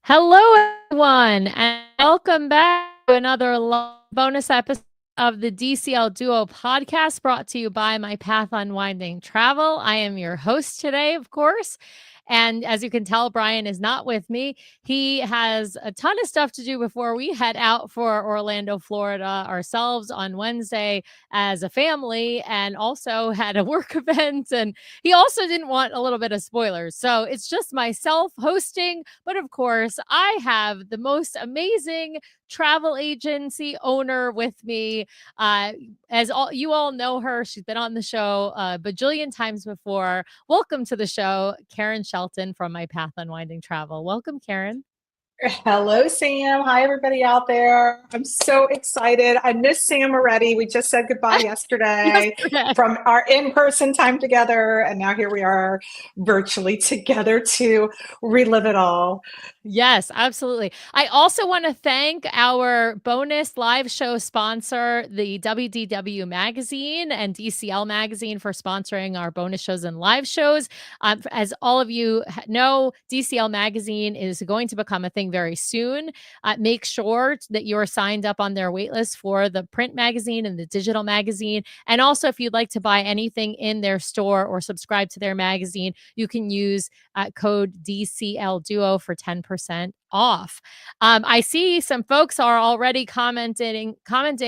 Hello, everyone, and welcome back to another bonus episode of the DCL Duo podcast brought to you by My Path Unwinding Travel. I am your host today, of course. And as you can tell, Brian is not with me. He has a ton of stuff to do before we head out for Orlando, Florida ourselves on Wednesday as a family, and also had a work event. And he also didn't want a little bit of spoilers. So it's just myself hosting. But of course, I have the most amazing travel agency owner with me. Uh, as all you all know her, she's been on the show a bajillion times before. Welcome to the show, Karen Shelton from My Path Unwinding Travel. Welcome, Karen. Hello, Sam. Hi, everybody out there. I'm so excited. I miss Sam already. We just said goodbye yesterday Yesterday. from our in-person time together, and now here we are virtually together to relive it all. Yes, absolutely. I also want to thank our bonus live show sponsor, the WDW Magazine and DCL Magazine, for sponsoring our bonus shows and live shows. As all of you know, DCL Magazine is going to become a thing very soon. Make sure that you are signed up on their waitlist for the print magazine and the digital magazine. And also, if you'd like to buy anything in their store or subscribe to their magazine, you can use code DCL Duo for 10% off. I see some folks are already commenting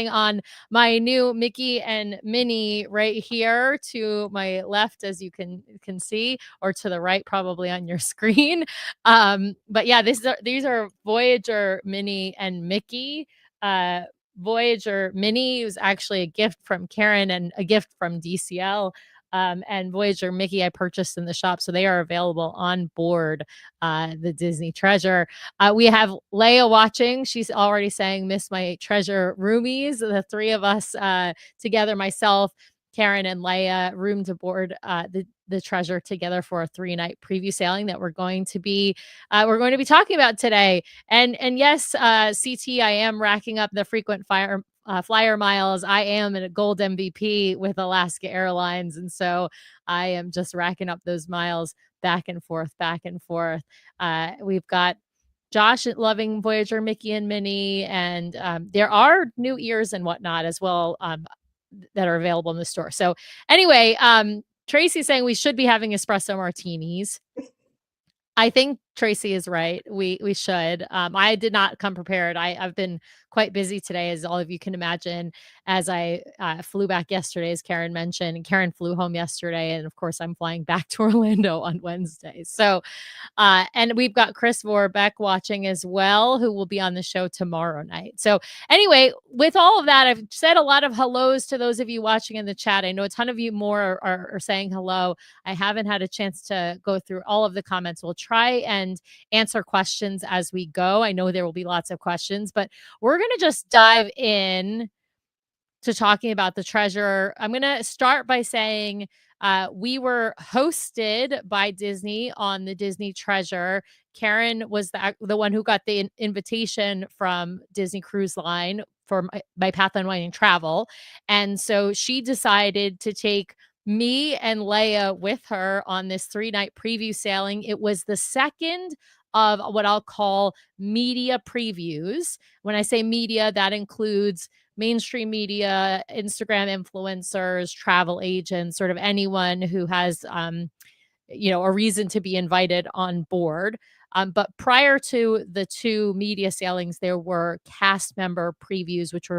on my new Mickey and Minnie right here to my left, as you can see, or to the right, probably on your screen. But yeah, these are Voyager Minnie and Mickey. Voyager Mini was actually a gift from Karen and a gift from DCL. And Voyager Mickey I purchased in the shop, so they are available on board the Disney Treasure. We have Leia watching. She's already saying, "Miss my treasure roomies." The three of us together, myself, Karen, and Leia, roomed aboard the Treasure together for a 3-night preview sailing that we're going to be talking about today. And yes, CT, I am racking up the frequent flyer miles. I am a gold MVP with Alaska Airlines. And so I am just racking up those miles back and forth, back and forth. We've got Josh loving Voyager, Mickey and Minnie, and there are new ears and whatnot as well that are available in the store. So anyway, Tracy's saying we should be having espresso martinis. I think Tracy is right. We should. I did not come prepared. I've been quite busy today, as all of you can imagine, as I flew back yesterday, as Karen mentioned. And Karen flew home yesterday. And of course, I'm flying back to Orlando on Wednesday. So, and we've got Chris Vorbeck watching as well, who will be on the show tomorrow night. So anyway, with all of that, I've said a lot of hellos to those of you watching in the chat. I know a ton of you more are saying hello. I haven't had a chance to go through all of the comments. We'll try and answer questions as we go. I know there will be lots of questions, but we're going to just dive in to talking about the Treasure. I'm going to start by saying we were hosted by Disney on the Disney Treasure. Karen was the one who got the invitation from Disney Cruise Line for my Path Unwinding Travel. And so she decided to take me and Leia with her on this 3-night preview sailing. It was the second of what I'll call media previews. When I say media, that includes mainstream media, Instagram influencers, travel agents, sort of anyone who has, a reason to be invited on board. But prior to the 2 media sailings, there were cast member previews, which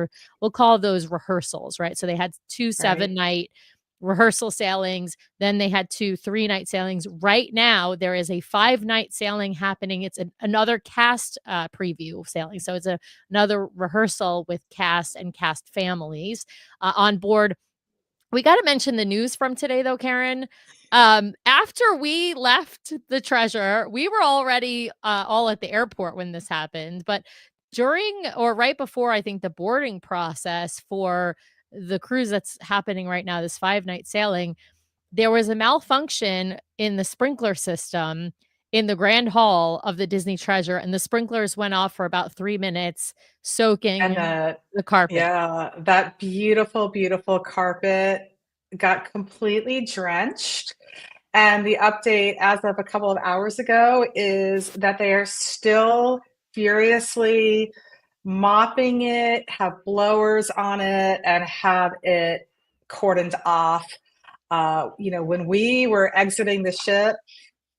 we'll call those rehearsals, right? So they had 2 Right. 7-night rehearsal sailings. Then they had 2 3-night sailings. Right now, there is a 5-night sailing happening. It's another cast preview sailing. So it's another rehearsal with cast and cast families on board. We got to mention the news from today, though, Karen. After we left the Treasure, we were already all at the airport when this happened. But during or right before, I think, the boarding process for the cruise that's happening right now, this 5-night sailing, there was a malfunction in the sprinkler system in the grand hall of the Disney Treasure, and the sprinklers went off for about 3 minutes, And soaking the carpet. yeah, that beautiful, beautiful carpet got completely drenched. And the update as of a couple of hours ago is that they are still furiously mopping it, have blowers on it, and have it cordoned off. When we were exiting the ship,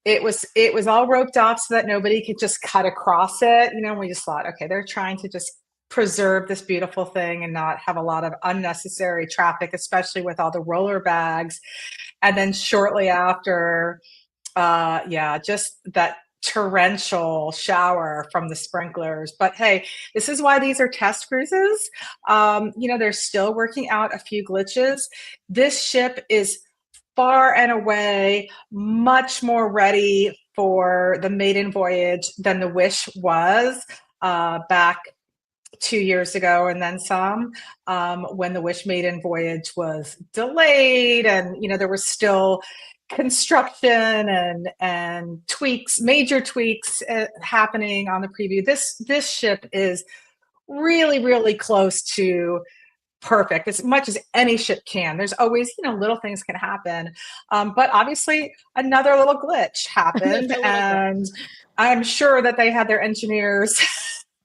it was all roped off so that nobody could just cut across it. We just thought, okay, they're trying to just preserve this beautiful thing and not have a lot of unnecessary traffic, especially with all the roller bags. And then shortly after, just that torrential shower from the sprinklers. But hey, this is why these are test cruises. They're still working out a few glitches. This ship is far and away much more ready for the maiden voyage than the Wish was back 2 years ago and then some, when the Wish maiden voyage was delayed, and there was still construction and tweaks, major tweaks happening on the preview. This ship is really, really close to perfect, as much as any ship can. There's always, little things can happen. But obviously another little glitch happened, and I'm sure that they had their engineers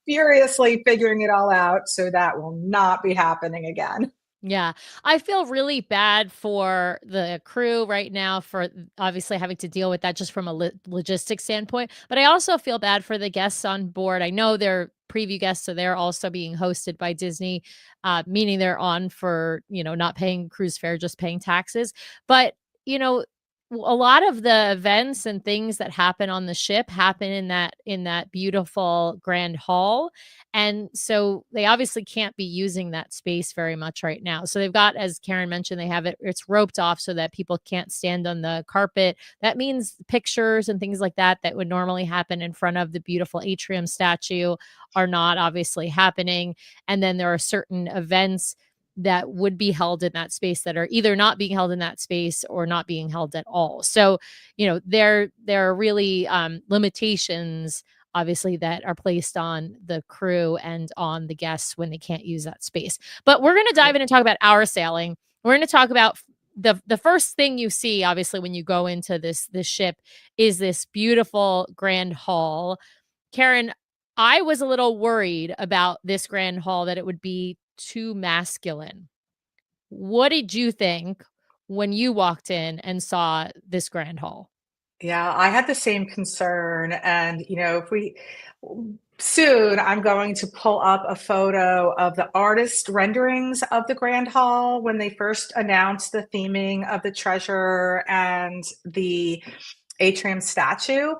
furiously figuring it all out, so that will not be happening again. Yeah, I feel really bad for the crew right now for obviously having to deal with that just from a logistics standpoint. But I also feel bad for the guests on board. I know they're preview guests, so they're also being hosted by Disney, meaning they're on for, not paying cruise fare, just paying taxes. But, a lot of the events and things that happen on the ship happen in that beautiful grand hall. And so they obviously can't be using that space very much right now. So they've got, as Karen mentioned, they have it's roped off so that people can't stand on the carpet. That means pictures and things like that would normally happen in front of the beautiful atrium statue are not obviously happening. And then there are certain events that would be held in that space that are either not being held in that space or not being held at all. So, there are really limitations obviously that are placed on the crew and on the guests when they can't use that space. But we're going to dive in and talk about our sailing. We're going to talk about the first thing you see obviously when you go into this ship is this beautiful grand hall. Karen, I was a little worried about this grand hall that it would be too masculine. What did you think when you walked in and saw this grand hall? Yeah, I had the same concern. And, if we soon, I'm going to pull up a photo of the artist renderings of the Grand Hall when they first announced the theming of the treasure and the atrium statue,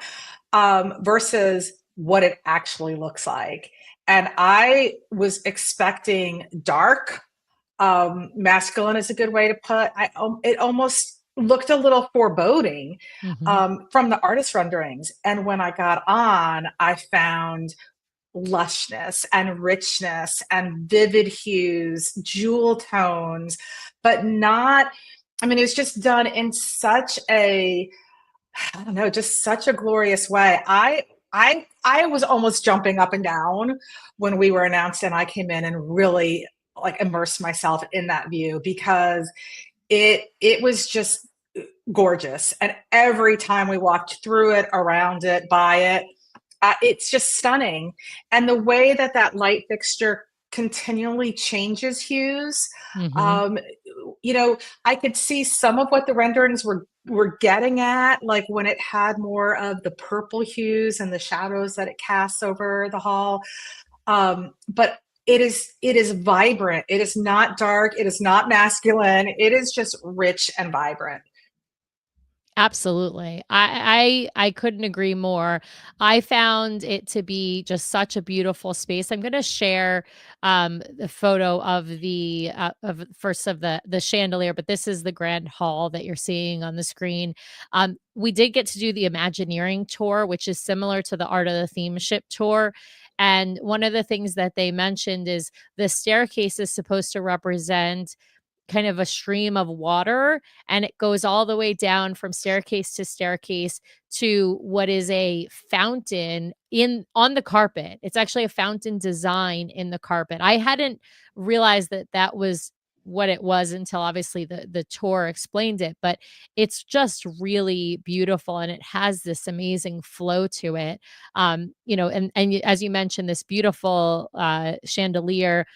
versus what it actually looks like. And I was expecting dark. Masculine is a good way to put. It almost looked a little foreboding from the artist renderings. And when I got on, I found lushness and richness and vivid hues, jewel tones, but not. I mean, it was just done in such a, I don't know, just such a glorious way. I was almost jumping up and down when we were announced, and I came in and really like immersed myself in that view, because it was just gorgeous. And every time we walked through it, around it, by it, it's just stunning. And the way that light fixture continually changes hues, I could see some of what the renderings were getting at, like when it had more of the purple hues and the shadows that it casts over the hall. But it is vibrant. It is not dark. It is not masculine. It is just rich and vibrant. Absolutely. I couldn't agree more. I found it to be just such a beautiful space. I'm going to share the photo of the of the chandelier, but this is the grand hall that you're seeing on the screen. We did get to do the Imagineering tour, which is similar to the Art of the Theme Ship tour. And one of the things that they mentioned is the staircase is supposed to represent kind of a stream of water, and it goes all the way down from staircase to what is a fountain in on the carpet. It's actually a fountain design in the carpet. I hadn't realized that was what it was until obviously the tour explained it, but it's just really beautiful and it has this amazing flow to it. As you mentioned, this beautiful chandelier.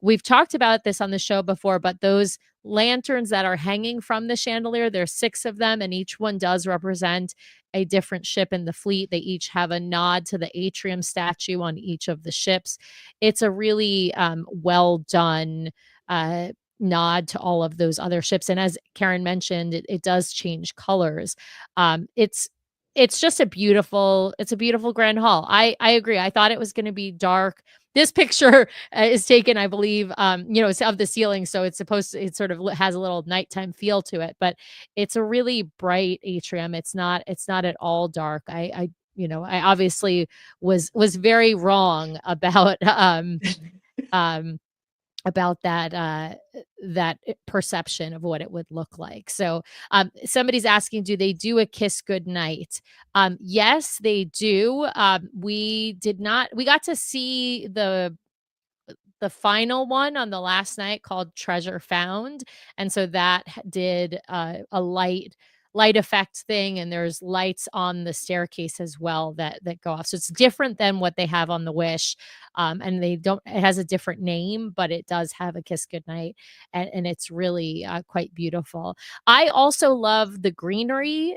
We've talked about this on the show before, but those lanterns that are hanging from the chandelier, there's 6 of them, and each one does represent a different ship in the fleet. They each have a nod to the atrium statue on each of the ships. It's a really well done uh, nod to all of those other ships. And as Karen mentioned, it does change colors. It's just it's a beautiful grand hall. I agree. I thought it was going to be dark. This picture is taken, I believe, it's of the ceiling, so it sort of has a little nighttime feel to it, but it's a really bright atrium. It's not at all dark. I obviously was very wrong um, about that perception of what it would look like. So somebody's asking, do they do a kiss goodnight? Yes, they do. We got to see the final one on the last night called Treasure Found, and so that did a light effect thing, and there's lights on the staircase as well that go off. So it's different than what they have on the Wish, and they don't. It has a different name, but it does have a Kiss Goodnight, and it's really quite beautiful. I also love the greenery.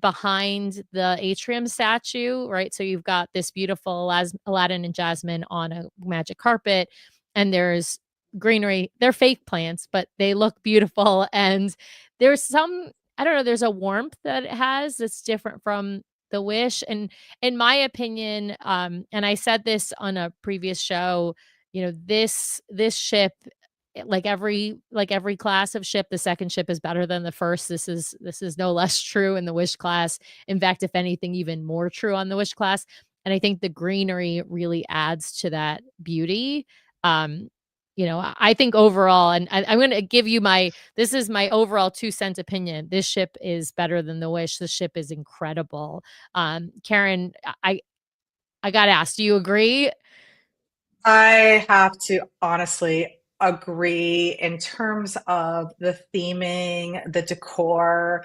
Behind the atrium statue, right? So you've got this beautiful Aladdin and Jasmine on a magic carpet, and there's greenery. They're fake plants, but they look beautiful. And there's I don't know, there's a warmth that it has that's different from the Wish. And in my opinion, and I said this on a previous show, this ship, like every class of ship, the second ship is better than the first. This is no less true in the Wish class. In fact, if anything, even more true on the Wish class. And I think the greenery really adds to that beauty. Um, I think overall, and I'm going to give you this is my overall 2-cent opinion. This ship is better than the Wish. The ship is incredible. Karen, I got to ask, do you agree? I have to honestly agree in terms of the theming, the decor.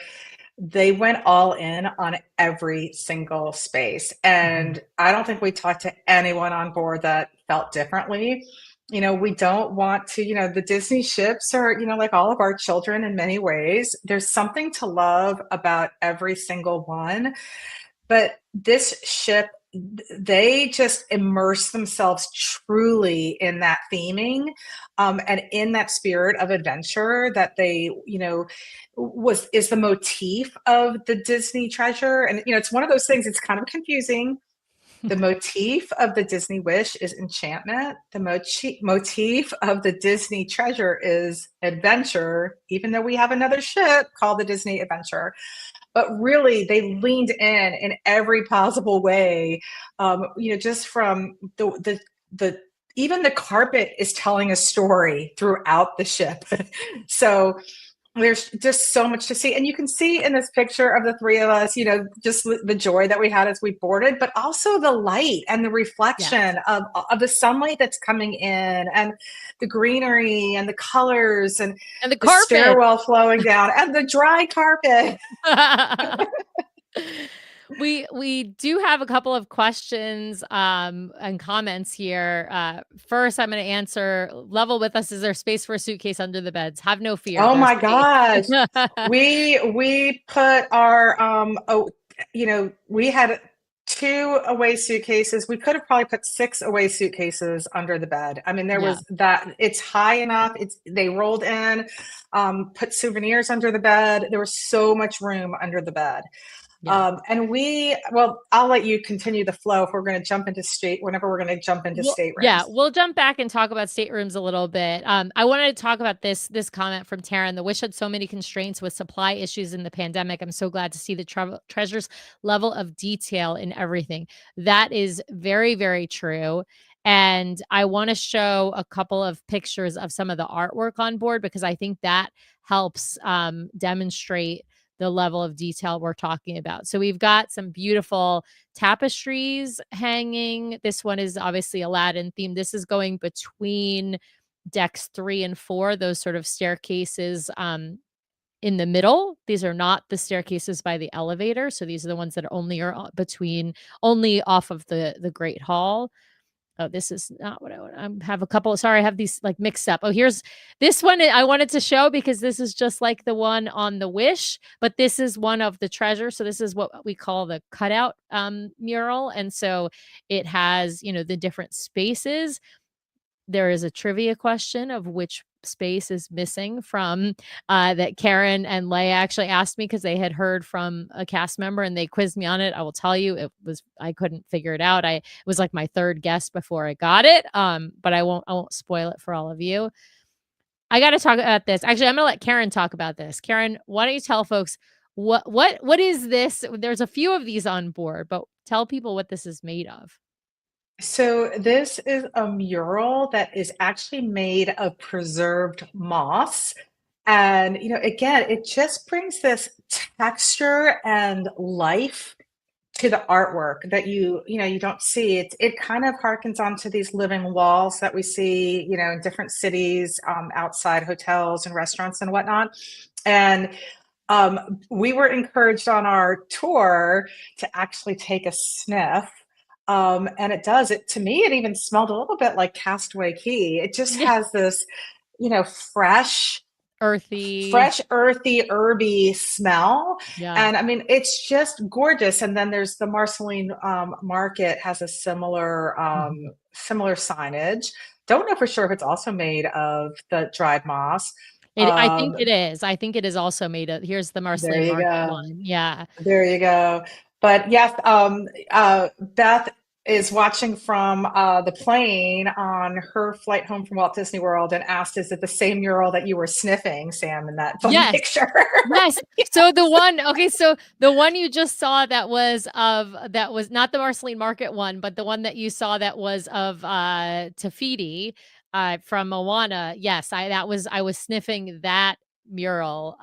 They went all in on every single space. Mhm. And I don't think we talked to anyone on board that felt differently. We don't want to, the Disney ships are, like all of our children in many ways. There's something to love about every single one. But this ship, they just immerse themselves truly in that theming, and in that spirit of adventure that they, was is the motif of the Disney treasure. And it's one of those things. It's kind of confusing. The motif of the Disney Wish is enchantment. The motif of the Disney treasure is adventure, even though we have another ship called the Disney Adventure. But really, they leaned in every possible way. Just from the even the carpet is telling a story throughout the ship. So there's just so much to see. And you can see in this picture of the three of us, just the joy that we had as we boarded, but also the light and the reflection Yes. of the sunlight that's coming in, and the greenery and the colors, and And the the carpet. stairwell flowing down and the dry carpet. We do have a couple of questions and comments here. First, I'm going to answer, level with us. Is there space for a suitcase under the beds? Have no fear, Oh there's my space. gosh. We put our we had 2 away suitcases. We could have probably put 6 away suitcases under the bed. I mean, there Yeah. was that. It's high enough. They rolled in, put souvenirs under the bed. There was so much room under the bed. Yeah. Well, I'll let you continue the flow if we're going to jump into whenever we're going to jump into Well, yeah, staterooms. we'll jump back and talk about staterooms a little bit. I wanted to talk about this comment from Taryn. The Wish had so many constraints with supply issues in the pandemic. I'm so glad to see the treasures level of detail in everything. That is very, very true. And I want to show a couple of pictures of some of the artwork on board because I think that helps demonstrate the level of detail we're talking about. So we've got some beautiful tapestries hanging. This one is obviously Aladdin themed. This is going between decks 3 and 4, those sort of staircases in the middle. These are not the staircases by the elevator. So these are the ones that only are between, only off of the Great Hall. Oh, this is not what I want. I have a couple. Sorry, I have these like mixed up. Oh, here's this one I wanted to show because this is just like the one on the Wish, but this is one of the Treasure. So this is what we call the cutout mural, and so it has, you know, the different spaces. There is a trivia question of which space is missing from that Karen and Leia actually asked me because they had heard from a cast member and they quizzed me on it. I will tell you, it was, I couldn't figure it out. It was like my third guess before I got it. But I won't spoil it for all of you. I got to talk about this. Actually, I'm going to let Karen talk about this. Karen, why don't you tell folks what is this? There's a few of these on board, but tell people what this is made of. So this is a mural that is actually made of preserved moss. And, you know, again, it just brings this texture and life to the artwork that you know, you don't see. It kind of harkens on to these living walls that we see, you know, in different cities, outside hotels and restaurants and whatnot. And we were encouraged on our tour to actually take a sniff. And it does it to me, it even smelled a little bit like Castaway Key. It just Yeah. has this, you know, Earthy. fresh, earthy, herby smell. Yeah. And I mean, it's just gorgeous. And then there's the Marceline Market has a similar Mhm. similar signage. Don't know for sure if it's also made of the dried moss. I think Um, it is. I think it is also made of, here's the there Marceline you Market go. one. Yeah. There you go. But yes, Beth is watching from the plane on her flight home from Walt Disney World and asked, "Is it the same mural that you were sniffing, Sam, in that fun Yes. picture?" Yes. So the one, okay, so the one you just saw that was not the Marceline Market one, but the one that you saw that was of Tafiti from Moana. Yes, I was sniffing that mural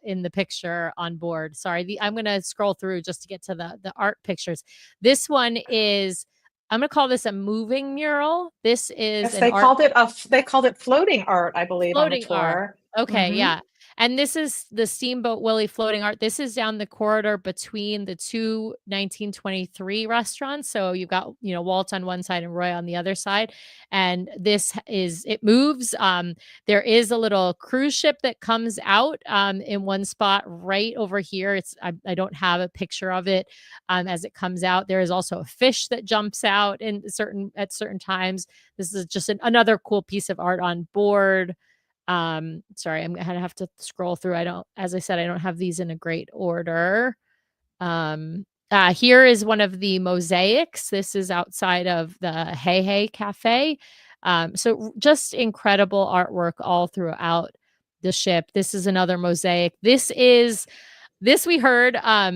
in the picture on board. Sorry, I'm gonna scroll through just to get to the art pictures. This one is, I'm gonna call this a moving mural. This is Yes, an art they called it floating art, I believe, on the floating art. tour. Okay, Hmm. yeah. And this is the Steamboat Willie floating art. This is down the corridor between the two 1923 restaurants. So you've got, you know, Walt on one side and Roy on the other side. And this is, it moves. There is a little cruise ship that comes out in one spot right over here. I don't have a picture of it as it comes out. There is also a fish that jumps out at certain times. This is just another cool piece of art on board. Sorry, I'm gonna have to scroll through. I don't, as I said, I don't have these in a great order. Here is one of the mosaics. This is outside of the Hey Hey Cafe. So just incredible artwork all throughout the ship. This is another mosaic. This we heard uh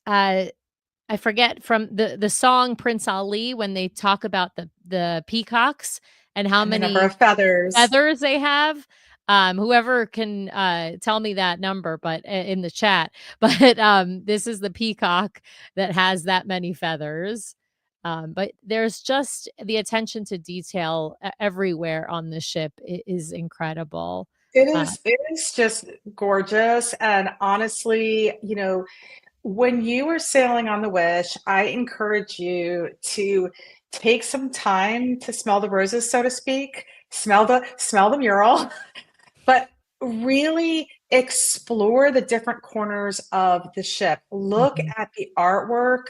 I forget from the song Prince Ali when they talk about the peacocks and how And the number many of feathers. feathers they have. Whoever can tell me that number, but in the chat, but this is the peacock that has that many feathers. But there's just the attention to detail everywhere on the ship is incredible. Uh, It is just gorgeous. And honestly, you know, when you are sailing on the Wish, I encourage you to take some time to smell the roses, so to speak. Smell the mural, but really explore the different corners of the ship. Look mhm, at the artwork,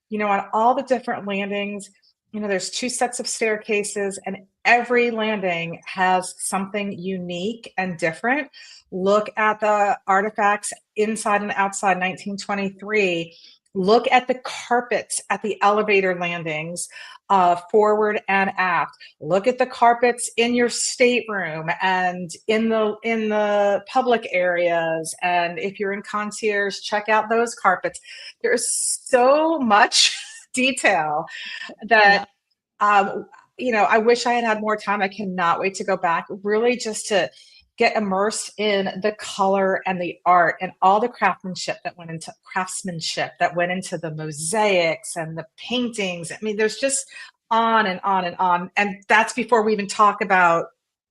you know, on all the different landings. You know, there's two sets of staircases, and every landing has something unique and different. Look at the artifacts inside and outside 1923. Look at the carpets at the elevator landings, forward and aft. Look at the carpets in your stateroom and in the public areas. And if you're in concierge, check out those carpets. There's so much detail yeah. that you know, I wish I had had more time. I cannot wait to go back, really just to get immersed in the color and the art and all the craftsmanship that went into the mosaics and the paintings. I mean, there's just on and on and on. And that's before we even talk about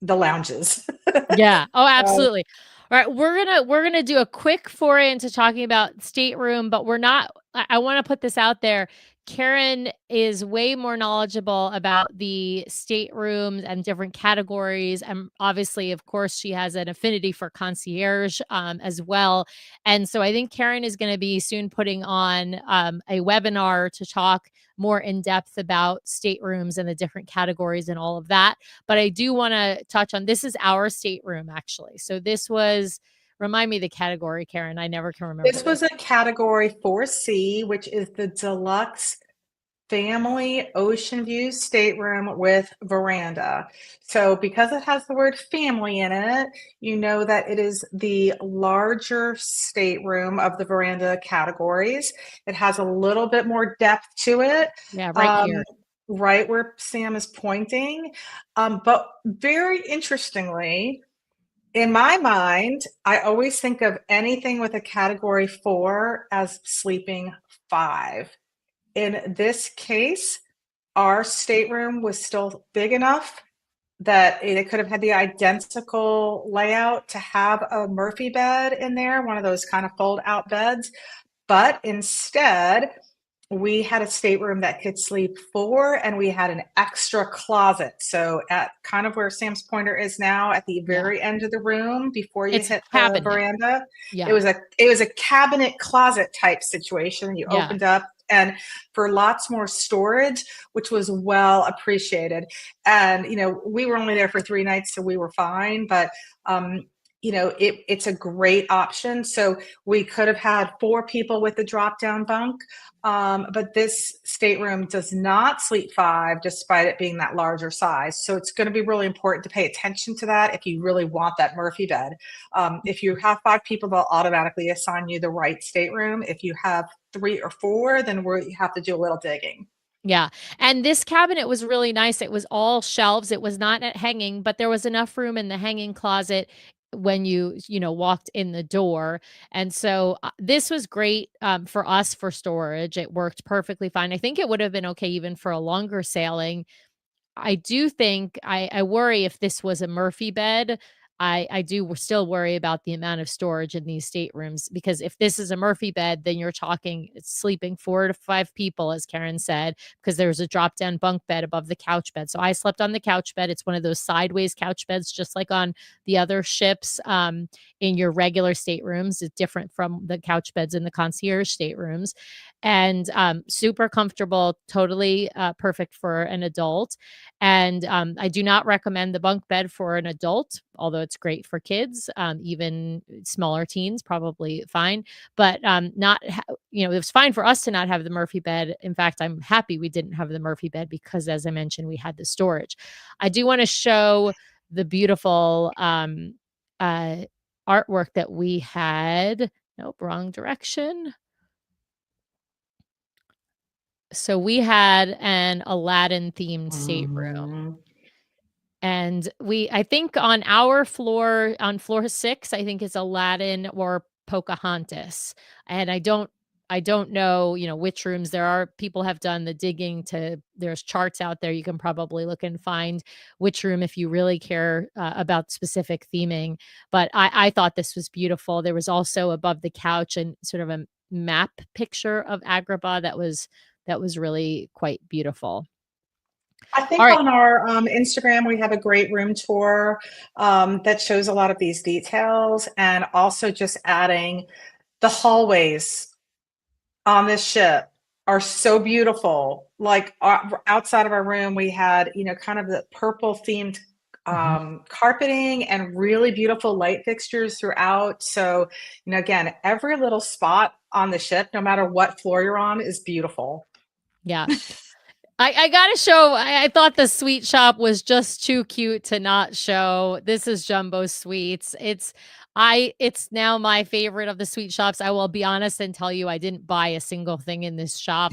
the lounges. Yeah. Oh, So absolutely. All right, we're gonna do a quick foray into talking about stateroom, but we're not. I want to put this out there. Karen is way more knowledgeable about the staterooms and different categories, and obviously, of course, she has an affinity for concierge as well. And so, I think Karen is going to be soon putting on a webinar to talk more in depth about staterooms and the different categories and all of that. But I do want to touch on, this is our stateroom actually. So this was, remind me the category, Karen. I never can remember this this. was a category 4C, which is the deluxe family ocean view stateroom with veranda. So because it has the word family in it, you know that it is the larger stateroom of the veranda categories. It has a little bit more depth to it. Yeah, right Um, here. right where Sam is pointing. But very interestingly, in my mind, I always think of anything with a category 4 as sleeping 5. In this case, our stateroom was still big enough that it could have had the identical layout to have a Murphy bed in there, one of those kind of fold out beds. But instead, we had a stateroom that could sleep 4, and we had an extra closet. So at kind of where Sam's pointer is now, at the Yeah. very end of the room before you It's a hit the cabinet. veranda, it Yeah. was a cabinet closet type situation. You Yeah. opened up and for lots more storage, which was well appreciated. And we were only there for 3 nights, so we were fine. But it's a great option. So we could have had 4 people with the drop down bunk. But this stateroom does not sleep 5, despite it being that larger size. So it's going to be really important to pay attention to that if you really want that Murphy bed. If you have 5 people, they'll automatically assign you the right stateroom. If you have 3 or 4, then you have to do a little digging. Yeah. And this cabinet was really nice. It was all shelves. It was not at hanging, but there was enough room in the hanging closet when you walked in the door. And so this was great for us for storage. It worked perfectly fine. I think it would have been okay even for a longer sailing. I do think I worry if this was a Murphy bed. I do still worry about the amount of storage in these staterooms, because if this is a Murphy bed, then you're talking it's sleeping 4 to 5 people, as Karen said, because there's a drop down bunk bed above the couch bed. So I slept on the couch bed. It's one of those sideways couch beds, just like on the other ships. In your regular staterooms, it's different from the couch beds in the concierge staterooms, and super comfortable, totally perfect for an adult. And I do not recommend the bunk bed for an adult, although it's great for kids. Even smaller teens, probably fine. But not, it was fine for us to not have the Murphy bed. In fact, I'm happy we didn't have the Murphy bed because, as I mentioned, we had the storage. I do want to show the beautiful uh, artwork that we had. Nope, wrong direction. So we had an Aladdin themed stateroom. Mhm. And I think on our floor, on floor 6, I think it's Aladdin or Pocahontas. And I don't know, which rooms there are. People have done the digging there's charts out there. You can probably look and find which room if you really care about specific theming. But I thought this was beautiful. There was also above the couch and sort of a map picture of Agrabah that was really quite beautiful. I All think right. on our Instagram, we have a great room tour that shows a lot of these details, and also just adding the hallways on this ship are so beautiful. Like outside of our room, we had, kind of the purple themed Mhm. carpeting and really beautiful light fixtures throughout. So, again, every little spot on the ship, no matter what floor you're on, is beautiful. Yeah. I gotta show. I thought the sweet shop was just too cute to not show. This is Jumbo Sweets. It's now my favorite of the sweet shops. I will be honest and tell you I didn't buy a single thing in this shop.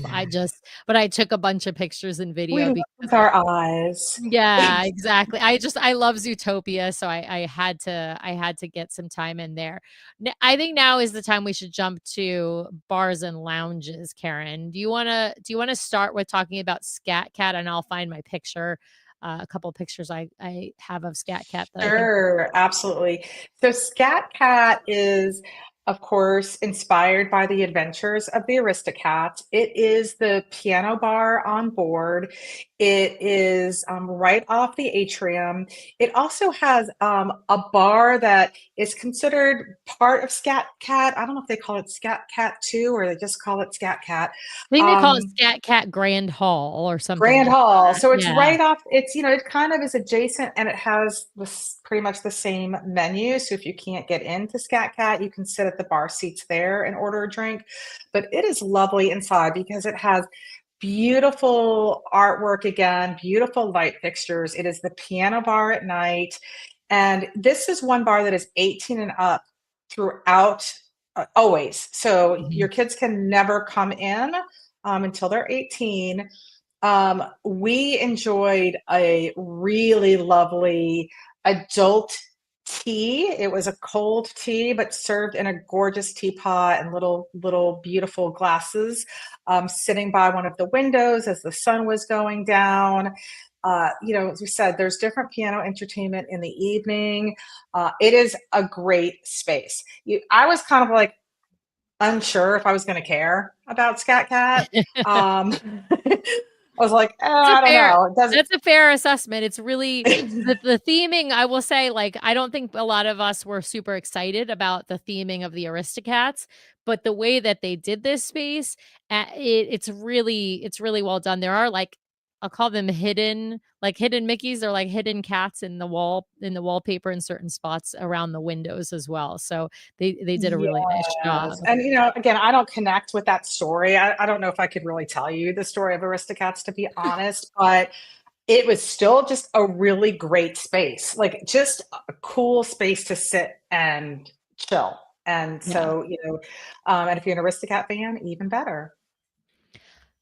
But I took a bunch of pictures and We video love because with our eyes. yeah, exactly. I love Zootopia, so I had to get some time in there. I think now is the time we should jump to bars and lounges. Karen, do you wanna start with talking about Scat Cat, and I'll find my picture a couple of pictures I have of Scat Cat that I think. Sure, absolutely. So Scat Cat is, of course, inspired by the adventures of the Aristocats. It is the piano bar on board. It is right off the atrium. It also has a bar that is considered part of Scat Cat. I don't know if they call it Scat Cat 2 or they just call it Scat Cat. I think they call it Um, Scat Cat Grand Hall or something Grand like Hall. that. So it's Yeah. right off, it's, it kind of is adjacent and it has this pretty much the same menu. So if you can't get into Scat Cat, you can sit at the bar seats there and order a drink. But it is lovely inside because it has beautiful artwork again, beautiful light fixtures. It is the piano bar at night. And this is one bar that is 18 and up throughout, always. So Mhm. your kids can never come in until they're 18. We enjoyed a really lovely adult tea. It was a cold tea, but served in a gorgeous teapot and little beautiful glasses, sitting by one of the windows as the sun was going down. As we said, there's different piano entertainment in the evening. It is a great space. I was kind of like unsure if I was going to care about Scat Cat. Um, I was like, It's a I don't fair know. It doesn't. that's a fair assessment. It's really the theming, I will say, like, I don't think a lot of us were super excited about the theming of the Aristocats, but the way that they did this space, it's really well done. There are, like, I'll call them hidden Mickeys. They're like hidden cats in the wallpaper in certain spots around the windows as well. So they did a really nice Yes. job. And, again, I don't connect with that story. I don't know if I could really tell you the story of Aristocats, to be honest, but it was still just a really great space, like just a cool space to sit and chill. And Yeah. so, and if you're an Aristocat fan, even better.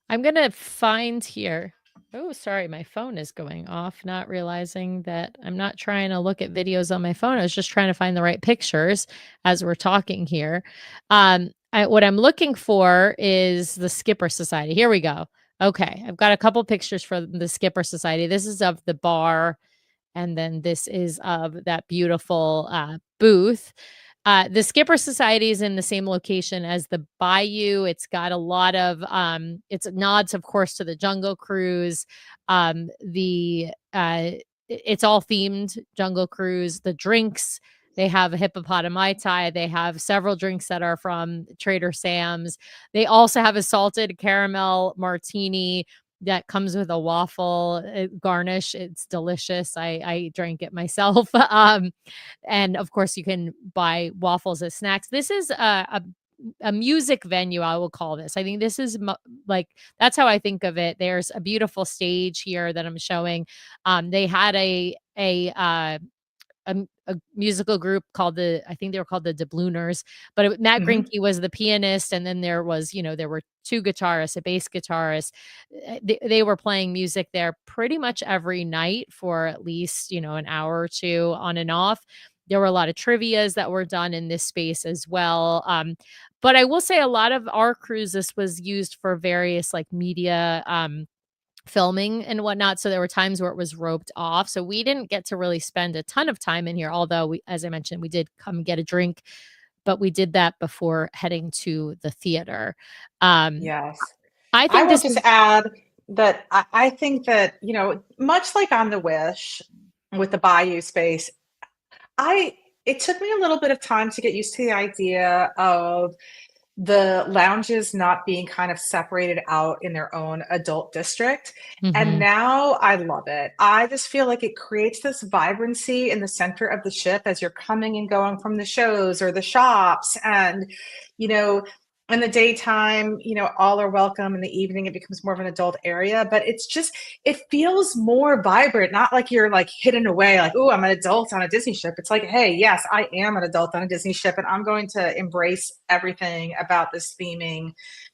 I'm gonna find here. Oh, sorry, my phone is going off, not realizing that I'm not trying to look at videos on my phone. I was just trying to find the right pictures as we're talking here. What I'm looking for is the Skipper Society. Here we go. Okay, I've got a couple pictures for the Skipper Society. This is of the bar, and then this is of that beautiful booth. The Skipper Society is in the same location as the Bayou. It's got a lot of it's nods, of course, to the Jungle Cruise. The It's all themed Jungle Cruise. The drinks, they have a hippopotami Mai Tai. They have several drinks that are from Trader Sam's. They also have a salted caramel martini that comes with a waffle garnish. It's delicious. I drank it myself. And of course, you can buy waffles as snacks. This is a music venue, I will call this. I think this is like that's how I think of it. There's a beautiful stage here that I'm showing. They had a musical group called I think they were called the Dublooners, but Matt Mhm. Greinke was the pianist, and then there were two guitarists, a bass guitarist. They were playing music there pretty much every night for at least an hour or two on and off. There were a lot of trivias that were done in this space as well. But I will say a lot of our cruises was used for various like media filming and whatnot. So there were times where it was roped off. So we didn't get to really spend a ton of time in here. Although as I mentioned, we did come get a drink, but we did that before heading to the theater. Um, Yes. I I think will this just is add that I think that, much like on the Wish with the Bayou space, I it took me a little bit of time to get used to the idea of the lounges not being kind of separated out in their own adult district. And Mhm. now I love it. I just feel like it creates this vibrancy in the center of the ship as you're coming and going from the shows or the shops. And, you know, in the daytime, all are welcome. In the evening, it becomes more of an adult area, but it feels more vibrant, not like you're like hidden away, like, oh, I'm an adult on a Disney ship. It's like, hey, yes, I am an adult on a Disney ship, and I'm going to embrace everything about this theming.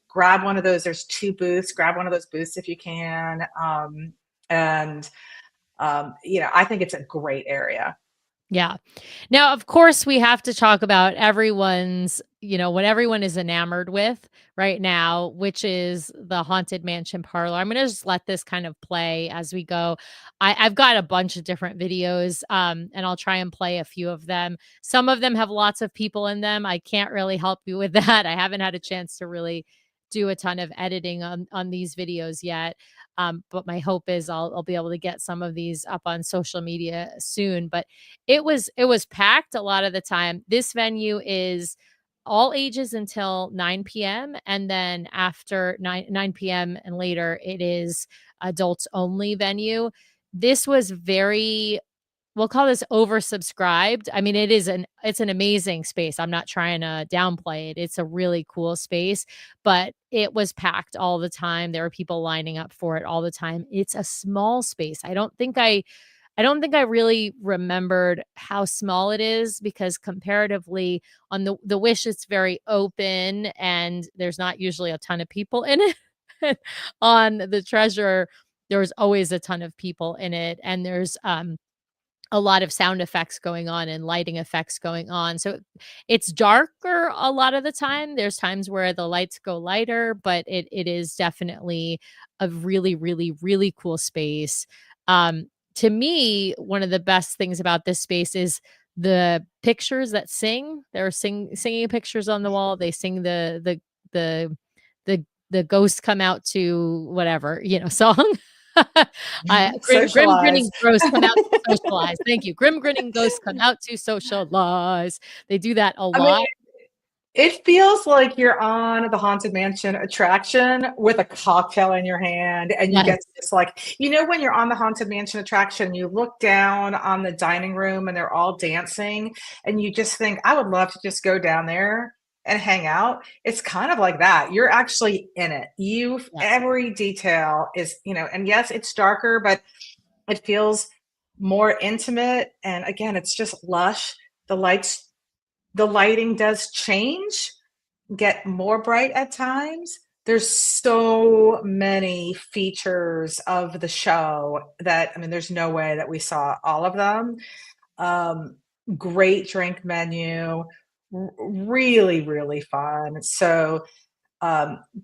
Grab one of those. There's two booths. Grab one of those booths if you can. And I think it's a great area. Yeah. Now, of course, we have to talk about everyone's, what everyone is enamored with right now, which is the Haunted Mansion parlor. I'm going to just let this kind of play as we go. I've got a bunch of different videos, and I'll try and play a few of them. Some of them have lots of people in them. I can't really help you with that. I haven't had a chance to really do a ton of editing on these videos yet. But my hope is I'll be able to get some of these up on social media soon. But it was packed a lot of the time. This venue is all ages until 9 p.m., and then after 9 p.m. and later, it is adults only venue. This was very, we'll call this oversubscribed. I mean, it's an amazing space. I'm not trying to downplay it. It's a really cool space, but it was packed all the time. There were people lining up for it all the time. It's a small space. I don't think I really remembered how small it is because comparatively on the Wish, it's very open and there's not usually a ton of people in it. On the Treasure, there's always a ton of people in it, and there's a lot of sound effects going on and lighting effects going on. So it's darker a lot of the time. There's times where the lights go lighter, but it is definitely a really, really, really cool space. To me, one of the best things about this space is the pictures that sing. There are singing pictures on the wall. They sing the the ghosts come out to whatever, song. Grim Socialize. grinning ghosts come out to socialize. Thank you. Grim grinning ghosts come out to socialize. They do that a I mean, lot. it feels like you're on the Haunted Mansion attraction with a cocktail in your hand, and you Yes. get this when you're on the Haunted Mansion attraction, you look down on the dining room and they're all dancing, and you just think, I would love to just go down there and hang out. It's kind of like that. You're actually in it. Yeah. Every detail is, and yes, it's darker, but it feels more intimate. And again, it's just lush. The lights the lighting does change, get more bright at times. There's so many features of the show that, I mean, there's no way that we saw all of them. Um, Great drink menu, really, really fun. So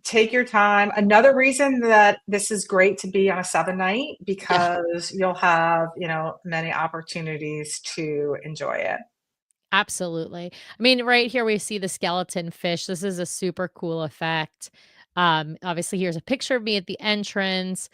take your time. Another reason that this is great to be on a 7 night Yeah. because you'll have, many opportunities to enjoy it. Absolutely. I mean, right here we see the skeleton fish. This is a super cool effect. Obviously, here's a picture of me at the entrance.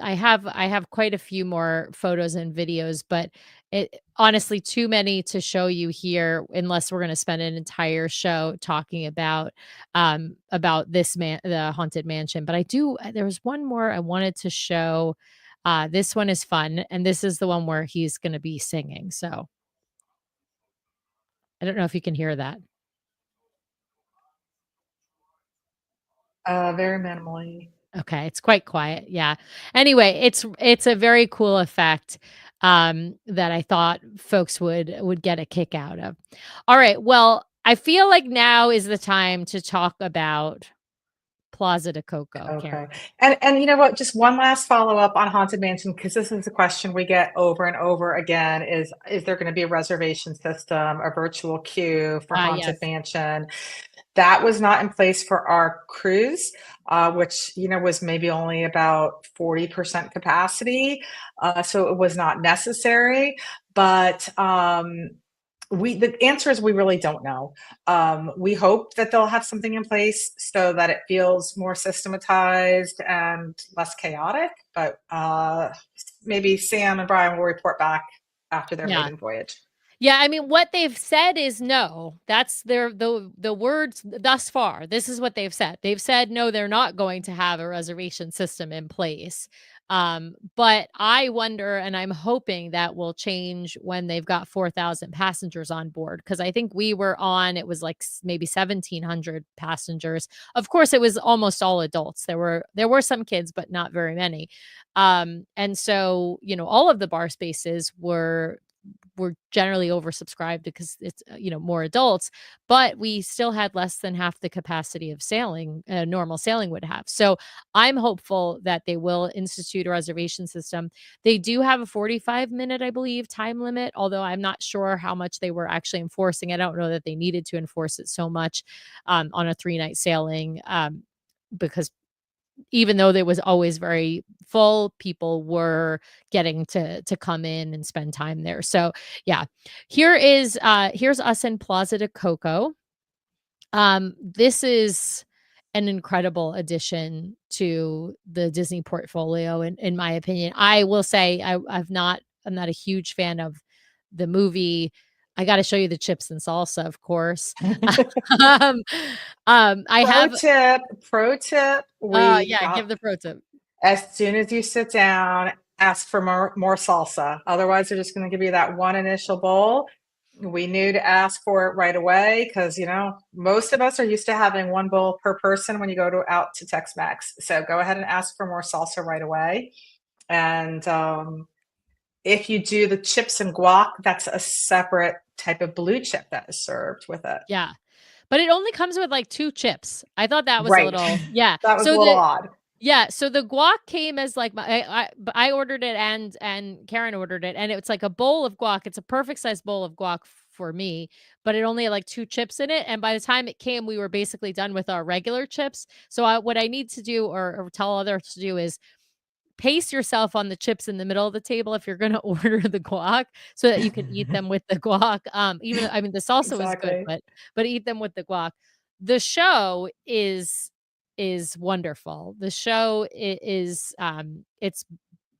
I have quite a few more photos and videos, but it honestly too many to show you here unless we're going to spend an entire show talking about this man the haunted mansion. But there was one more I wanted to show. This one is fun, and this is the one where he's going to be singing. So I don't know if you can hear that. Very minimally. Okay, it's quite quiet, yeah. Anyway, it's a very cool effect, that I thought folks would get a kick out of. Alright, well, I feel like now is the time to talk about Plaza de Coco, Karen. Okay. And you know what? Just one last follow-up on Haunted Mansion, because this is a question we get over and over again, is there gonna be a reservation system, a virtual queue for Ah, Haunted yes. Mansion? That was not in place for our cruise, which, was maybe only about 40% capacity, so it was not necessary, but, the answer is we really don't know. We hope that they'll have something in place so that it feels more systematized and less chaotic. But maybe Sam and Brian will report back after their Yeah. maiden voyage. Yeah, I mean, what they've said is no. That's the words thus far. This is what they've said. They've said no, they're not going to have a reservation system in place. But I wonder, and I'm hoping that will change when they've got 4,000 passengers on board. Because I think we were on, it was like maybe 1,700 passengers. Of course, it was almost all adults. There were some kids, but not very many. And so all of the bar spaces were were generally oversubscribed because it's more adults, but we still had less than half the capacity of sailing normal sailing would have. So I'm hopeful that they will institute a reservation system. They do have a 45-minute, I believe, time limit, although I'm not sure how much they were actually enforcing. I don't know that they needed to enforce it so much on a 3-night sailing, because even though it was always very full, people were getting to come in and spend time there. So yeah, here's us in Plaza de Coco. This is an incredible addition to the Disney portfolio, in my opinion. I will say I'm not a huge fan of the movie. I got to show you the chips and salsa, of course. um, I have. Pro tip, we Yeah, got give the pro tip. as soon as you sit down, ask for more salsa. Otherwise, they're just going to give you that one initial bowl. We knew to ask for it right away because most of us are used to having one bowl per person when you go out to Tex-Mex. So go ahead and ask for more salsa right away. And if you do the chips and guac, that's a separate type of blue chip that is served with it. Yeah. But it only comes with, like, 2 chips. I thought that was a Right. little yeah. That was a little odd. So the guac came as, like, I ordered it and Karen ordered it, and it's like a bowl of guac. It's a perfect sized bowl of guac for me, but it only had, like, 2 chips in it, and by the time it came, we were basically done with our regular chips. So what I need to do or tell others to do is pace yourself on the chips in the middle of the table if you're gonna order the guac so that you can eat them with the guac. Even I mean, the salsa was good, Exactly. but eat them with the guac. The show is wonderful. The show is, it's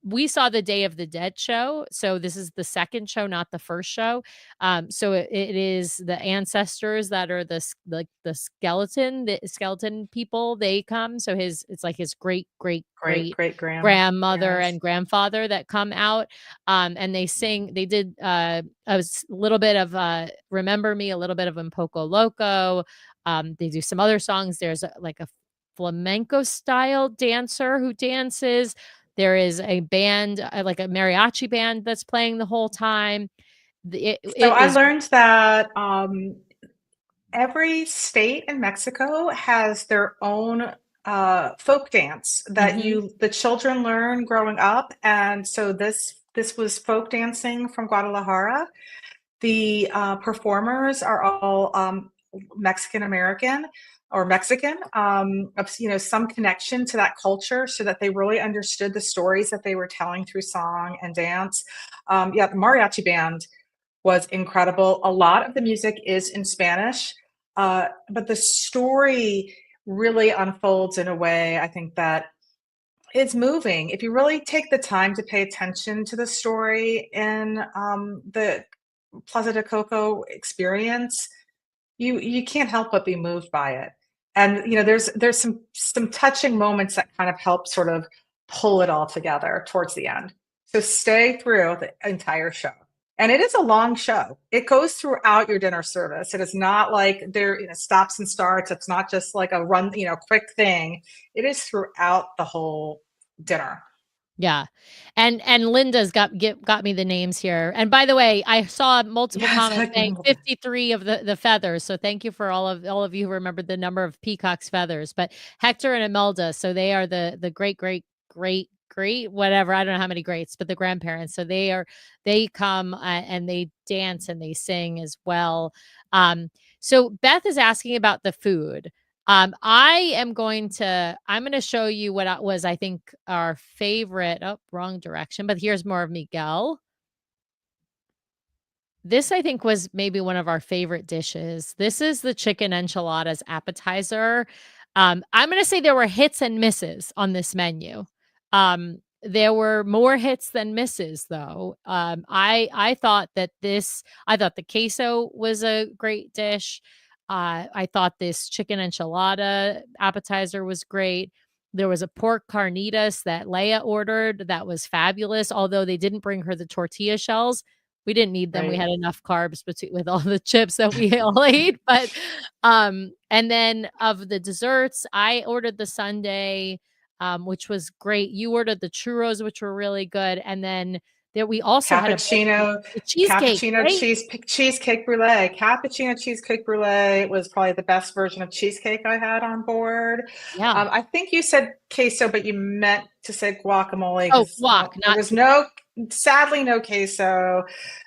we saw the Day of the Dead show, so this is the second show, not the first show. So it is the ancestors that are the skeleton people, they come. So it's like his great, great, Great great great grandmother grandparents. and grandfather that come out, and they did, little bit of, Remember Me, a little bit of Un Poco Loco. They do some other songs. There's, like, a flamenco style dancer who dances. There is a band, like a mariachi band that's playing the whole time. So It I is learned that every state in Mexico has their own folk dance that mhm. the children learn growing up, and so this was folk dancing from Guadalajara. The performers are all Mexican American or Mexican, of some connection to that culture, so that they really understood the stories that they were telling through song and dance. Yeah, the mariachi band was incredible. A lot of the music is in Spanish, but the story really unfolds in a way I think that is moving. If you really take the time to pay attention to the story in the Plaza de Coco experience, you can't help but be moved by it. And there's some touching moments that kind of help sort of pull it all together towards the end. So stay through the entire show. And it is a long show. It goes throughout your dinner service. It is not like there stops and starts. It's not just like a run, quick thing. It is throughout the whole dinner. Yeah. And Linda's got me the names here. And by the way, I saw multiple Yes, comments I can saying remember. 53 of the feathers. So thank you for all of you who remembered the number of peacock's feathers. But Hector and Imelda, so they are the great great great great whatever. I don't know how many greats, but the grandparents. So they come, and they dance and they sing as well. So Beth is asking about the food. I'm going to show you what was, I think, our favorite. Oh, wrong direction. But here's more of Miguel. This, I think, was maybe one of our favorite dishes. This is the chicken enchiladas appetizer. I'm going to say there were hits and misses on this menu. There were more hits than misses, though. I thought the queso was a great dish. I thought this chicken enchilada appetizer was great. There was a pork carnitas that Leia ordered that was fabulous, although they didn't bring her the tortilla shells. We didn't need them. We Right. had enough carbs with all the chips that we all ate. But and then of the desserts, I ordered the sundae, which was great. You ordered the churros, which were really good, and then There we also had Cappuccino, a cheesecake, cappuccino right? cheesecake brulee. Cappuccino cheesecake brulee was probably the best version of cheesecake I had on board. Yeah. I think you said queso, but you meant to say guacamole Oh, because guac, there not was sadly, no queso.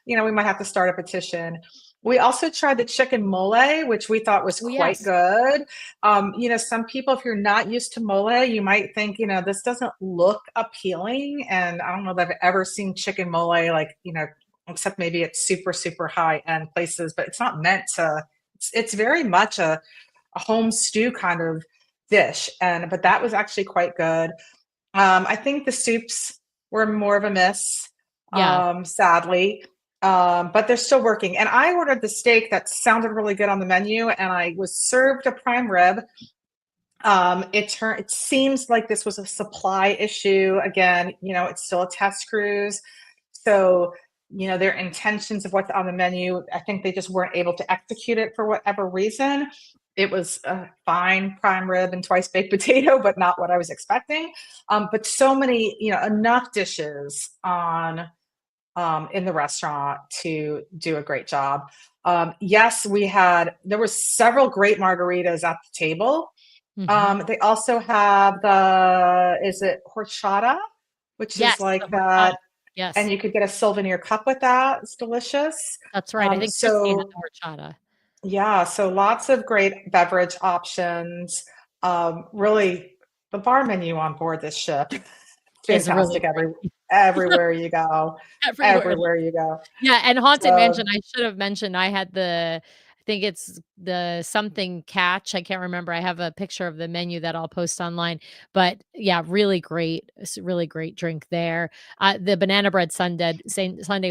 We might have to start a petition. We also tried the chicken mole, which we thought was oh quite yes. good. Some people, if you're not used to mole, you might think, this doesn't look appealing. And I don't know that I've ever seen chicken mole, like, except maybe it's super, super high end places, but it's not meant to, it's very much a home stew kind of dish. But that was actually quite good. I think the soups were more of a miss, Yeah. sadly. But they're still working. And I ordered the steak that sounded really good on the menu, and I was served a prime rib. It seems like this was a supply issue. Again, it's still a test cruise. So, their intentions of what's on the menu, I think they just weren't able to execute it for whatever reason. It was a fine prime rib and twice baked potato, but not what I was expecting. But so many, enough dishes on in the restaurant to do a great job. Yes, there were several great margaritas at the table. Mhm. They also have is it horchata, which is Yes, the like horchata. that, and Yes, you could get a souvenir cup with that. It's delicious. that's right. I think Christy had So the horchata. yeah, so lots of great beverage options. Really, the bar menu on board this ship, Is really fantastic everywhere you go, everywhere. everywhere you go. Yeah, and Haunted Mansion, So I should have mentioned I had I think it's the something catch, I can't remember, I have a picture of the menu that I'll post online, but yeah, really great drink there. The banana bread sundae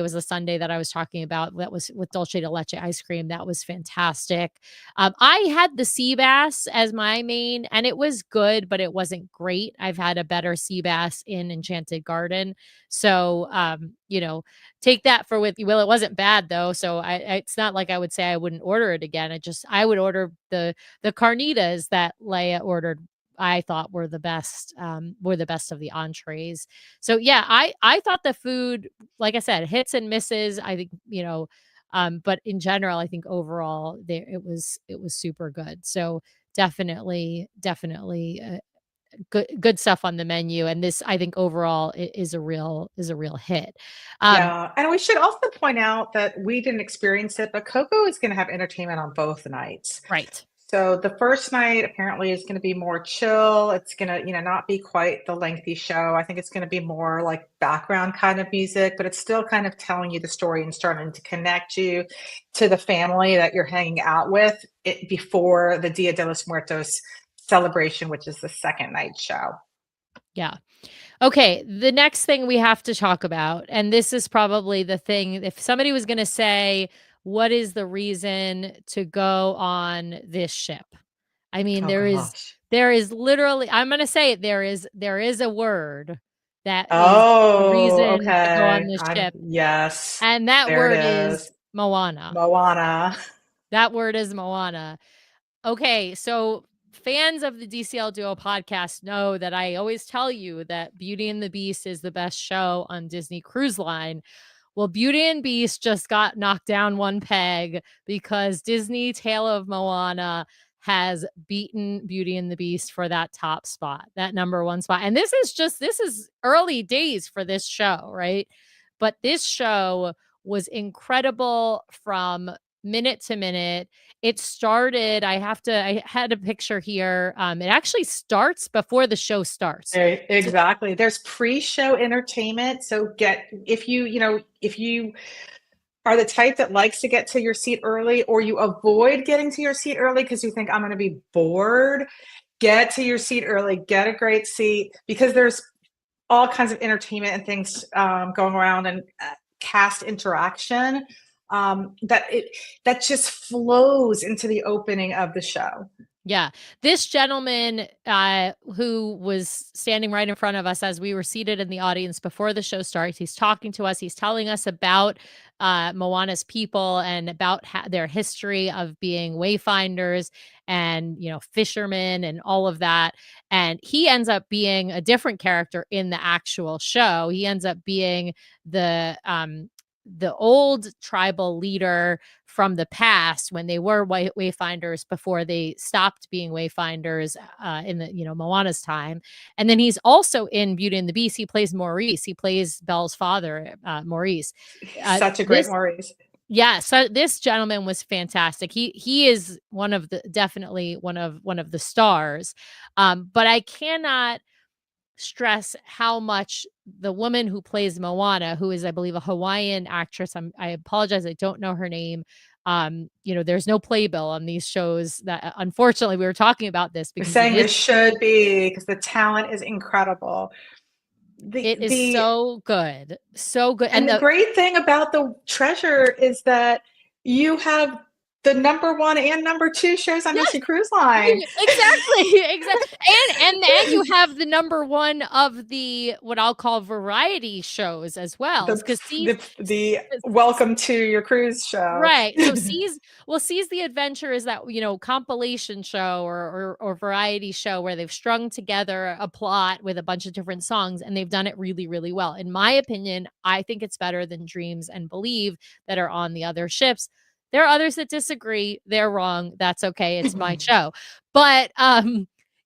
was the sundae that I was talking about, that was with dulce de leche ice cream, that was fantastic. I had the sea bass as my main, and it was good, but it wasn't great. I've had a better sea bass in Enchanted Garden, so, take that for with you. Well, it wasn't bad though, so it's not like I would say I wouldn't order it again. I would order the carnitas that Leia ordered. I thought were the best of the entrees. So yeah, I thought the food, like I said, hits and misses. I think, but in general, I think overall there it was super good. So definitely good stuff on the menu, and this I think overall is a real hit. Um, yeah, and we should also point out that we didn't experience it, but Coco is going to have entertainment on both nights. right. So the first night apparently is going to be more chill. It's going to, not be quite the lengthy show. I think it's going to be more like background kind of music, but it's still kind of telling you the story and starting to connect you to the family that you're hanging out with before the Dia de los Muertos celebration, which is the second night show. Yeah. Okay, the next thing we have to talk about, and this is probably the thing, if somebody was going to say, what is the reason to go on this ship? I mean, Oh gosh. there is literally, I'm going to say it, there is a word that is the Oh, reason to go on okay. this ship, Yes, and that there it word is is. Moana. Moana. That word is Moana. Okay, so fans of the DCL Duo podcast know that I always tell you that Beauty and the Beast is the best show on Disney Cruise Line. Well, Beauty and Beast just got knocked down one peg because Disney Tale of Moana has beaten Beauty and the Beast for that top spot, that number one spot. And this is early days for this show, right? But this show was incredible from minute to minute. It started, I had a picture here. It actually starts before the show starts. So Exactly. There's pre-show entertainment. So if you are the type that likes to get to your seat early, or you avoid getting to your seat early because you think I'm going to be bored, get to your seat early, get a great seat, because there's all kinds of entertainment and things going around, and cast interaction that just flows into the opening of the show. Yeah. This gentleman, who was standing right in front of us as we were seated in the audience before the show starts, he's talking to us. He's telling us about Moana's people and about their history of being wayfinders and, fishermen and all of that. And he ends up being a different character in the actual show. He ends up being the old tribal leader from the past when they were wayfinders before they stopped being wayfinders in the Moana's time. And then he's also in Beauty and the Beast. He plays Maurice. He plays Belle's father, Maurice. Such a great This Maurice. Yeah, so this gentleman was fantastic. He is definitely one of the stars. But I cannot stress how much the woman who plays Moana, who is, I believe, a Hawaiian actress. I apologize, I don't know her name. There's no playbill on these shows. That unfortunately we were talking about this We're because saying this should be, because the talent is incredible. It is so good, so good. And the great thing about the Treasure is that you have the number 1 and number 2 shows on Disney Cruise Line. Exactly. And you have the number 1 of the what I'll call variety shows as well. Because the Welcome to Your Cruise show. Right. So Seas the Adventure is that, compilation show or variety show where they've strung together a plot with a bunch of different songs, and they've done it really, really well. In my opinion, I think it's better than Dreams and Believe that are on the other ships. There are others that disagree. They're wrong. That's okay. It's my show. But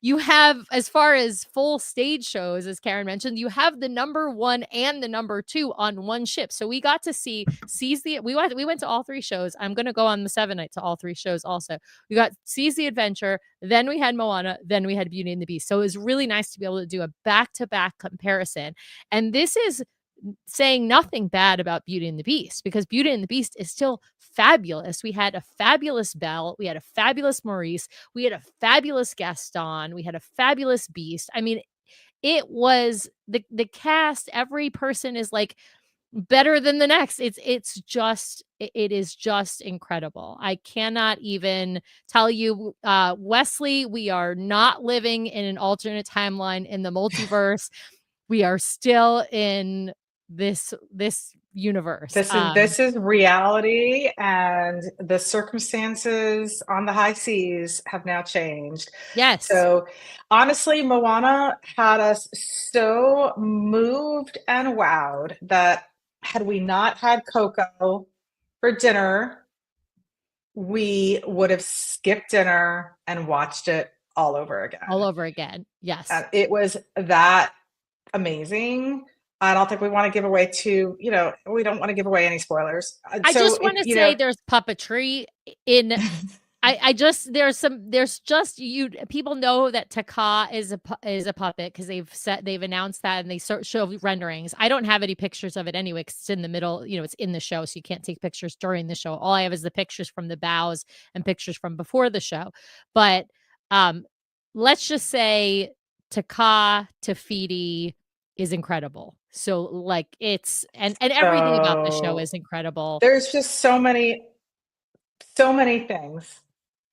you have, as far as full stage shows, as Karen mentioned, you have the number 1 and the number 2 on one ship. So we got to we went to all 3 shows. I'm going to go on the 7 night to all 3 shows also. We got Seas the Adventure, then we had Moana, then we had Beauty and the Beast. So it was really nice to be able to do a back-to-back comparison. And this is saying nothing bad about Beauty and the Beast, because Beauty and the Beast is still fabulous. We had a fabulous Belle, we had a fabulous Maurice, we had a fabulous Gaston, we had a fabulous Beast. I mean, it was the cast, every person is like better than the next. It is just incredible. I cannot even tell you, Wesley, we are not living in an alternate timeline in the multiverse. We are still in this universe. This is reality, and the circumstances on the high seas have now changed. Yes. So honestly, Moana had us so moved and wowed that had we not had Coco for dinner, we would have skipped dinner and watched it all over again. Yes. It was that amazing. I don't think we want to give away we don't want to give away any spoilers. I just want to say there's puppetry in people know that Taka is a puppet because they've announced that, and they show renderings. I don't have any pictures of it anyway because it's in the middle, it's in the show, so you can't take pictures during the show. All I have is the pictures from the bows and pictures from before the show. But let's just say Taka Tafiti is incredible. So like everything about the show is incredible. There's just so many things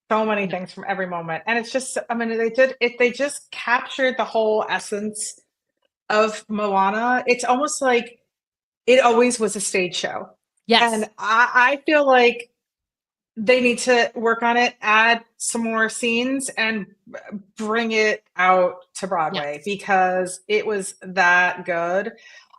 from every moment. And it's just, I mean, they just captured the whole essence of Moana. It's almost like it always was a stage show. Yes. And I feel like they need to work on it, add some more scenes, and bring it out to Broadway because it was that good.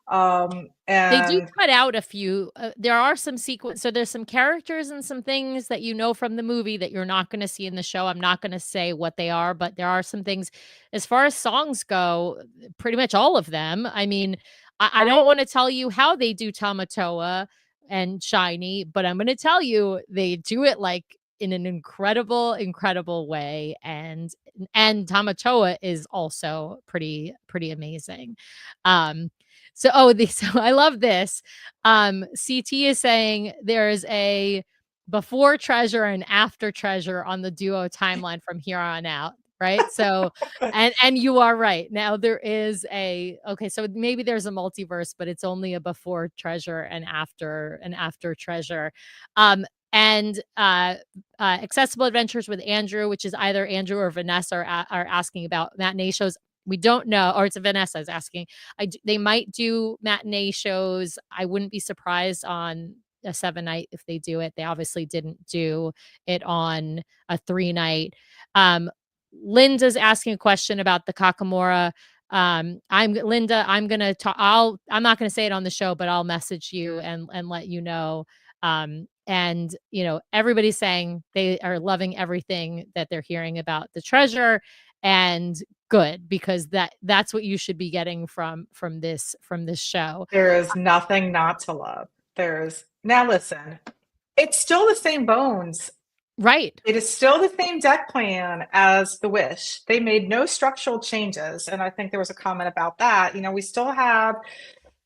And they do cut out a few. There are some sequence. So there's some characters and some things that from the movie that you're not going to see in the show. I'm not going to say what they are, but there are some things. As far as songs go, pretty much all of them. I mean, I don't want to tell you how they do Tamatoa and Shiny, but I'm going to tell you they do it like in an incredible way, and Tamatoa is also pretty amazing. So I love this. CT is saying there's a before Treasure and after Treasure on the duo timeline from here on out. Right. So, and you are right. Now there is so maybe there's a multiverse, but it's only a before Treasure and after Treasure. And Accessible Adventures with Andrew, which is either Andrew or Vanessa are asking about matinee shows. We don't know, or it's Vanessa is asking. They might do matinee shows. I wouldn't be surprised on a 7-night if they do it. They obviously didn't do it on a 3-night. Linda's asking a question about the Kakamora. I'm Linda. I'm gonna talk. I'm not gonna say it on the show, but I'll message you and let you know. And everybody's saying they are loving everything that they're hearing about the treasure, and good, because that's what you should be getting from this show. There is nothing not to love. Now listen, it's still the same bones. Right. It is still the same deck plan as the Wish. They made no structural changes, and I think there was a comment about that. We still have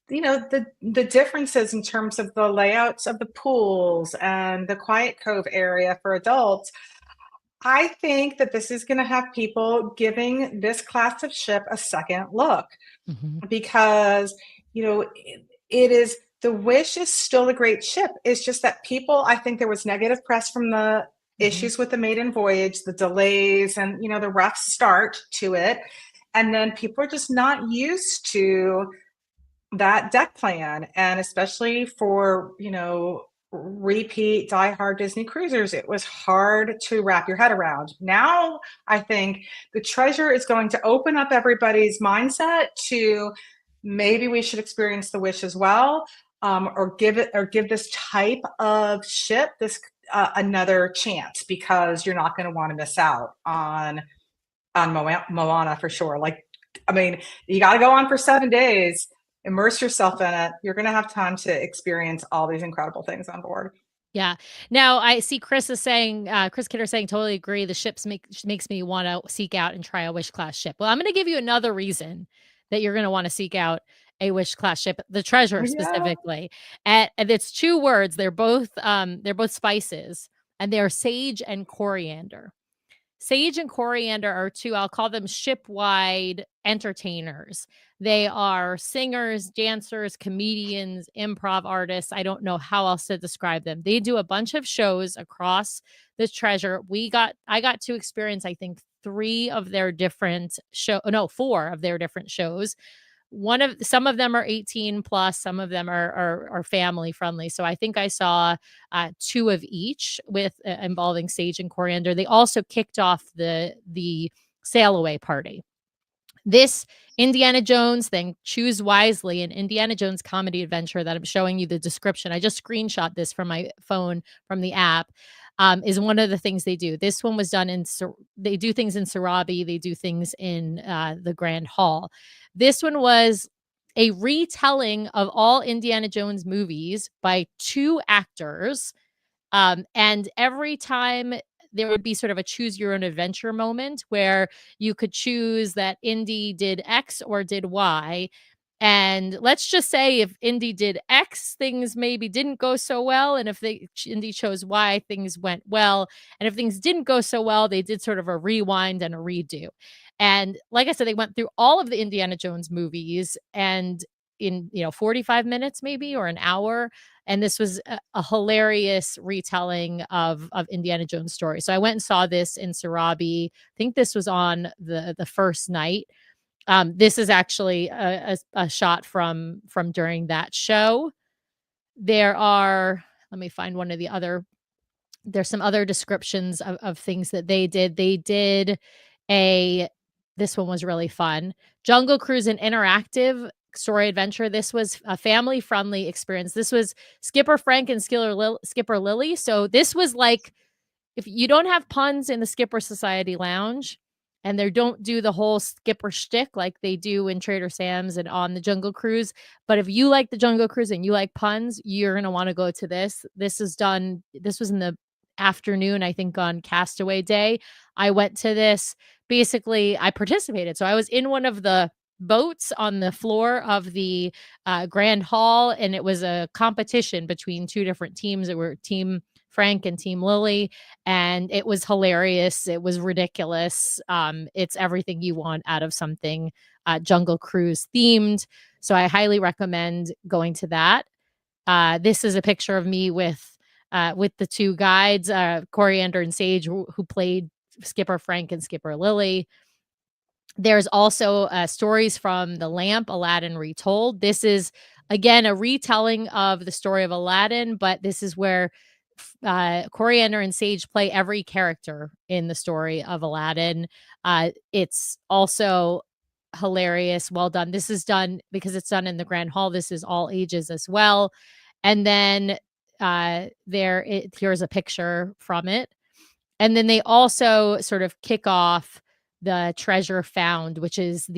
the differences in terms of the layouts of the pools and the Quiet Cove area for adults. I think that this is going to have people giving this class of ship a second look, because it is, the Wish is still a great ship. It's just that people, I think there was negative press from the issues with the maiden voyage, the delays, and the rough start to it, and then people are just not used to that deck plan. And especially for repeat diehard Disney cruisers, it was hard to wrap your head around. Now I think the treasure is going to open up everybody's mindset to maybe we should experience the Wish as well, or give this type of ship this another chance, because you're not going to want to miss out on Moana for sure. You got to go on for 7 days. Immerse yourself in it. You're going to have time to experience all these incredible things on board. Yeah. Now I see Chris Kidder saying, totally agree. The ships makes me want to seek out and try a Wish class ship. Well, I'm going to give you another reason that you're going to want to seek out a Wish class ship, the treasure specifically. And it's 2 words. They're both spices, and they're sage and coriander. Sage and coriander are 2, I'll call them ship-wide entertainers. They are singers, dancers, comedians, improv artists. I don't know how else to describe them. They do a bunch of shows across the treasure. I got to experience, I think, 4 of their different shows. Some of them are 18 plus, some of them are family friendly. So I think I saw 2 of each with involving sage and coriander. They also kicked off the sail away party. This Indiana Jones thing, Choose Wisely, an Indiana Jones comedy adventure that I'm showing you the description. I just screenshot this from my phone from the app. Is one of the things they do. This one was done they do things in Sarabi. They do things in the Grand Hall. This one was a retelling of all Indiana Jones movies by 2 actors. And every time there would be sort of a choose your own adventure moment where you could choose that Indy did X or did Y. And let's just say if Indy did X, things maybe didn't go so well. And if Indy chose Y, things went well. And if things didn't go so well, they did sort of a rewind and a redo. And like I said, they went through all of the Indiana Jones movies and in 45 minutes maybe, or an hour. And this was a hilarious retelling of Indiana Jones story. So I went and saw this in Sarabi. I think this was on the first night. This is actually a shot from during that show. Let me find one of the other, there's some other descriptions of things that they did. They did this one was really fun. Jungle Cruise, an interactive story adventure. This was a family friendly experience. This was Skipper Frank and Skipper Lily. So this was like, if you don't have puns in the Skipper Society Lounge, and they don't do the whole skipper shtick like they do in Trader Sam's and on the Jungle Cruise. But if you like the Jungle Cruise and you like puns, you're going to want to go to this. This was in the afternoon, I think on Castaway Day. I went to this. Basically, I participated. So I was in one of the boats on the floor of the Grand Hall, and it was a competition between 2 different teams. It were Team Frank and Team Lily, and it was hilarious. It was ridiculous. It's everything you want out of something Jungle Cruise themed. So I highly recommend going to that. This is a picture of me with with the two guides, Coriander and Sage, who played Skipper Frank and Skipper Lily. There's also stories from The Lamp, Aladdin Retold. This is, again, a retelling of the story of Aladdin, but this is where Coriander and Sage play every character in the story of Aladdin. It's also hilarious, well done. This is done because it's done in the Grand Hall. This is all ages as well. And then here's a picture from it. And then they also sort of kick off the Treasure Found, which is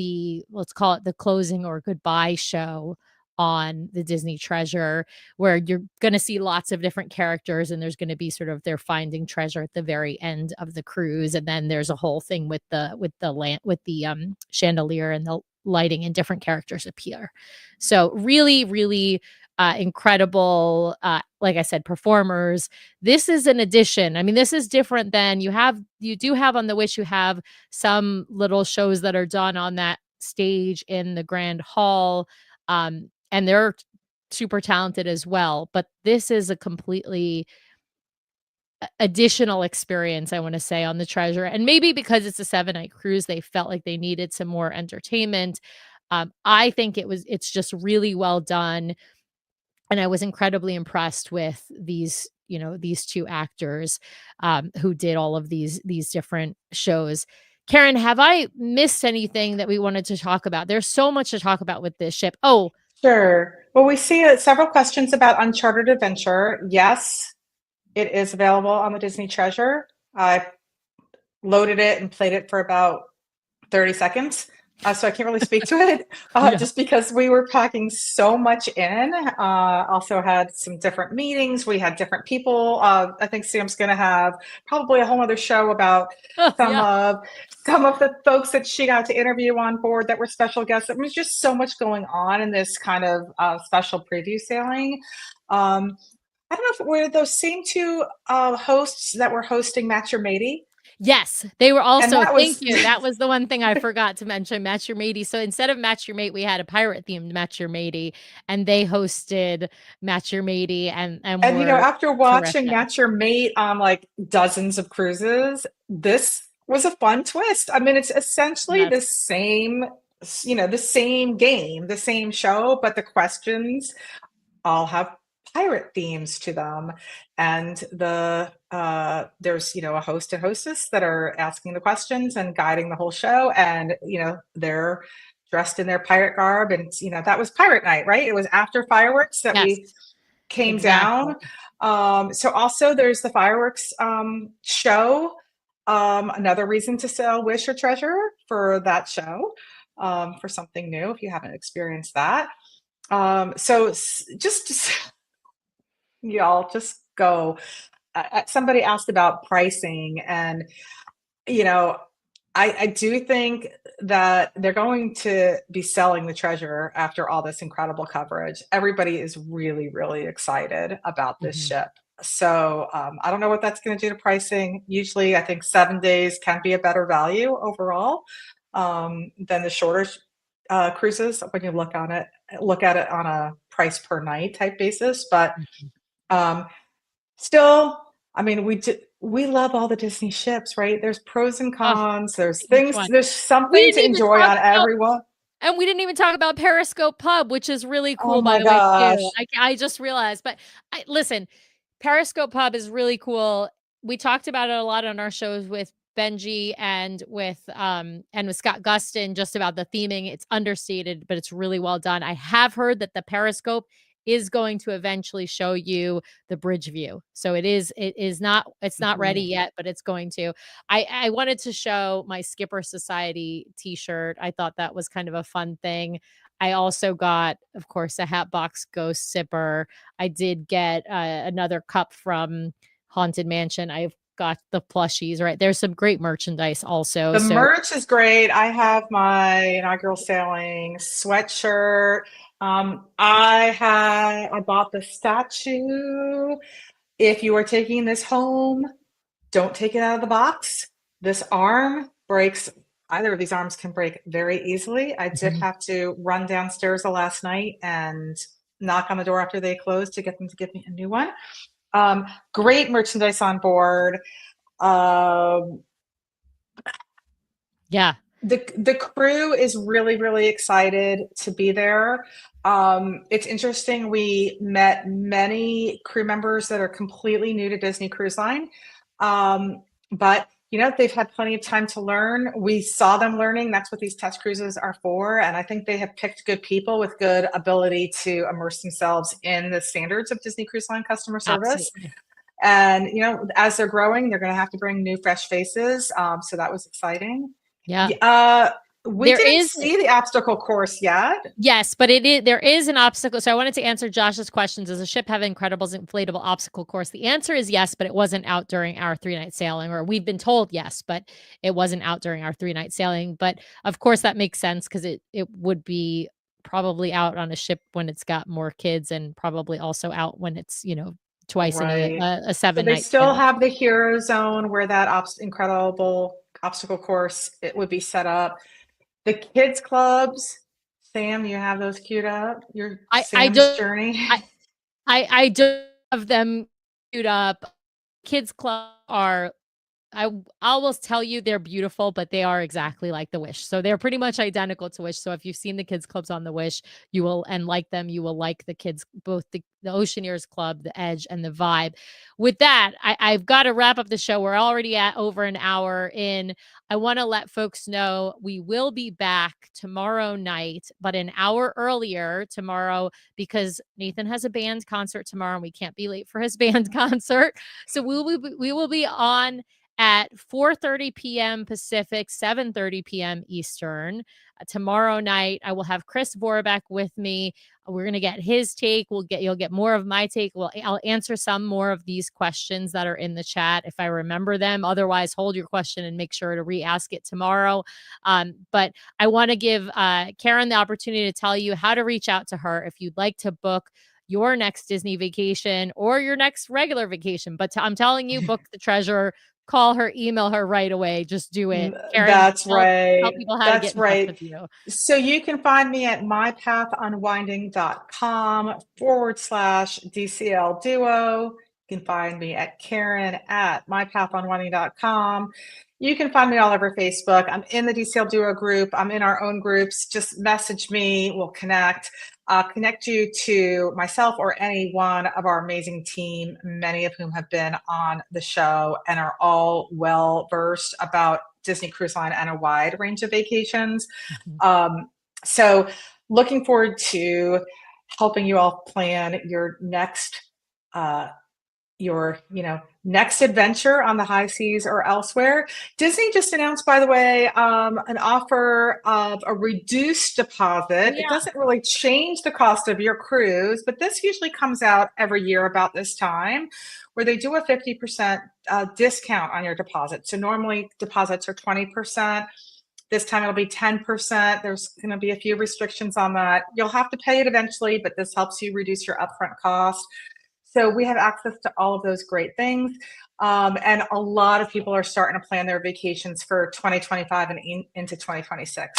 let's call it the closing or goodbye show on the Disney Treasure, where you're going to see lots of different characters, and there's going to be sort of they're finding treasure at the very end of the cruise. And then there's a whole thing with the chandelier and the lighting, and different characters appear. So really, really incredible, like I said, performers. This is an addition. I mean, this is different than you do have on the Wish. You have some little shows that are done on that stage in the Grand Hall, and they're super talented as well. But this is a completely additional experience, I want to say, on the Treasure. And maybe because it's a 7-night cruise, they felt like they needed some more entertainment. I think it's just really well done. And I was incredibly impressed with these two actors who did all of these different shows. Karen, have I missed anything that we wanted to talk about? There's so much to talk about with this ship. Oh, Sure. Well, we see several questions about Uncharted Adventure. Yes, it is available on the Disney Treasure. I loaded it and played it for about 30 seconds. So I can't really speak to it just because we were packing so much in. Also had some different meetings. We had different people. I think Sam's going to have probably a whole other show about some of the folks that she got to interview on board that were special guests. There was just so much going on in this kind of special preview sailing. I don't know if it were those same two hosts that were hosting Match Your Matey. Yes, they were also, thank you. That was the one thing I forgot to mention, Match Your Matey. So instead of Match Your Mate, we had a pirate themed Match Your Matey, and they hosted Match Your Matey and after watching terrific. Match Your Mate on like dozens of cruises, this was a fun twist. I mean, it's essentially the same, the same game, the same show, but the questions all have pirate themes to them, and there's a host and hostess that are asking the questions and guiding the whole show, and they're dressed in their pirate garb, and that was pirate night, right? It was after fireworks that we came down. So also there's the fireworks show, another reason to sail Wish or Treasure for that show, for something new if you haven't experienced that. So just y'all just go. Somebody asked about pricing, and I do think that they're going to be selling the Treasure after all this incredible coverage. Everybody is really, really excited about this ship. So I don't know what that's going to do to pricing. Usually I think 7 days can be a better value overall than the shorter cruises when you look at it on a price per night type basis. But still, I mean, we love all the Disney ships, right? There's pros and cons. There's things. There's something to enjoy on everyone. And we didn't even talk about Periscope Pub, which is really cool, by the way, too. I just realized. But listen, Periscope Pub is really cool. We talked about it a lot on our shows with Benji and with Scott Gustin, just about the theming. It's understated, but it's really well done. I have heard that the Periscope is going to eventually show you the bridge view. So it's not ready yet, but it's going to. I wanted to show my Skipper Society t-shirt. I thought that was kind of a fun thing. I also got, of course, a Hatbox Ghost Sipper. I did get another cup from Haunted Mansion. I've got the plushies, right? There's some great merchandise also. The merch is great. I have my inaugural sailing sweatshirt. I bought the statue. If you are taking this home, don't take it out of the box. This arm breaks. Either of these arms can break very easily. I did have to run downstairs the last night and knock on the door after they closed to get them to give me a new one. Great merchandise on board. Um, Yeah. the crew is really, really excited to be there. It's interesting. We met many crew members that are completely new to Disney Cruise Line. But they've had plenty of time to learn. We saw them learning. That's what these test cruises are for. And I think they have picked good people with good ability to immerse themselves in the standards of Disney Cruise Line customer service. Absolutely. And as they're growing, they're going to have to bring new, fresh faces. So that was exciting. Yeah. We There didn't is see the obstacle course yet. Yes, but there is an obstacle. So I wanted to answer Josh's questions. Does the ship have Incredibles inflatable obstacle course? The answer is yes, but it wasn't out during our 3-night sailing, or we've been told yes, but it wasn't out during our 3-night sailing. But of course that makes sense because it would be probably out on a ship when it's got more kids, and probably also out when it's, twice in a Right. a So they 7-night still sailing. have the hero zone where that incredible obstacle course it would be set up. The kids clubs, Sam, you have those queued up? Your I Sam's do journey. I do have them queued up. Kids club are I will tell you they're beautiful, but they are exactly like the Wish. So they're pretty much identical to Wish. So if you've seen the kids clubs on the Wish, you will and like them, you will like the kids, both the Oceaneers Club, the Edge, and the Vibe. With that, I've got to wrap up the show. We're already at over an hour in. I want to let folks know we will be back tomorrow night, but an hour earlier tomorrow because Nathan has a band concert tomorrow and we can't be late for his band concert. So we will be on at 4:30 p.m. Pacific, 7:30 p.m. Eastern. Tomorrow night, I will have Chris Vorbeck with me. We're gonna get his take. You'll get more of my take. I'll answer some more of these questions that are in the chat if I remember them. Otherwise, hold your question and make sure to re-ask it tomorrow. But I want to give Karen the opportunity to tell you how to reach out to her if you'd like to book your next Disney vacation or your next regular vacation. But I'm telling you, book the Treasure, call her, email her right away. Just do it. Karen, That's tell right. people how to get That's in touch right. with you. So you can find me at mypathunwinding.com/DCL duo. You can find me at Karen at mypathunwinding.com. You can find me all over Facebook. I'm in the DCL duo group. I'm in our own groups. Just message me. We'll connect. Connect you to myself or any one of our amazing team, many of whom have been on the show and are all well versed about Disney Cruise Line and a wide range of vacations. So looking forward to helping you all plan your next next adventure on the high seas or elsewhere. Disney just announced, by the way, an offer of a reduced deposit. It doesn't really change the cost of your cruise, but this usually comes out every year about this time, where they do a 50% discount on your deposit. So normally deposits are 20%. This time it'll be 10%. There's going to be a few restrictions on that. You'll have to pay it eventually, but this helps you reduce your upfront cost. So we have access to all of those great things. And a lot of people are starting to plan their vacations for 2025 and into 2026.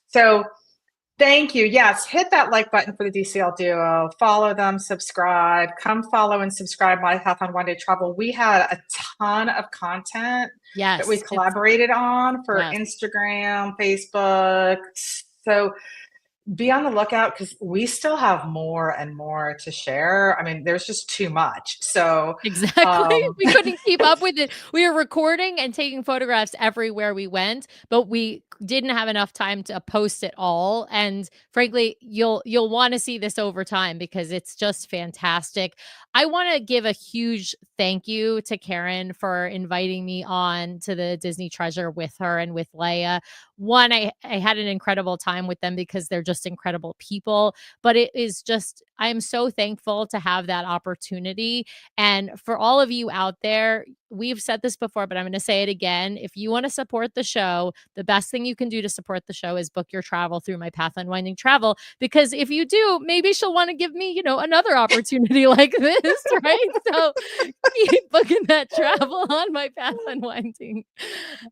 So thank you. Yes, hit that like button for the DCL Duo. Follow them, subscribe. Come follow and subscribe My Path on One Day Travel. We had a ton of content that we collaborated on for Instagram, Facebook. So be on the lookout because we still have more and more to share. I mean, there's just too much. So exactly, we couldn't keep up with it. We were recording and taking photographs everywhere we went, but we didn't have enough time to post it all. And frankly, you'll want to see this over time because it's just fantastic. I want to give a huge thank you to Karen for inviting me on to the Disney Treasure with her and with Leia. One, I had an incredible time with them because they're just incredible people, but it is just, I am so thankful to have that opportunity. And for all of you out there, we've said this before, but I'm going to say it again. If you want to support the show, the best thing you can do to support the show is book your travel through My Path Unwinding Travel. Because if you do, maybe she'll want to give me, you know, another opportunity like this, right? So keep booking that travel on My Path Unwinding.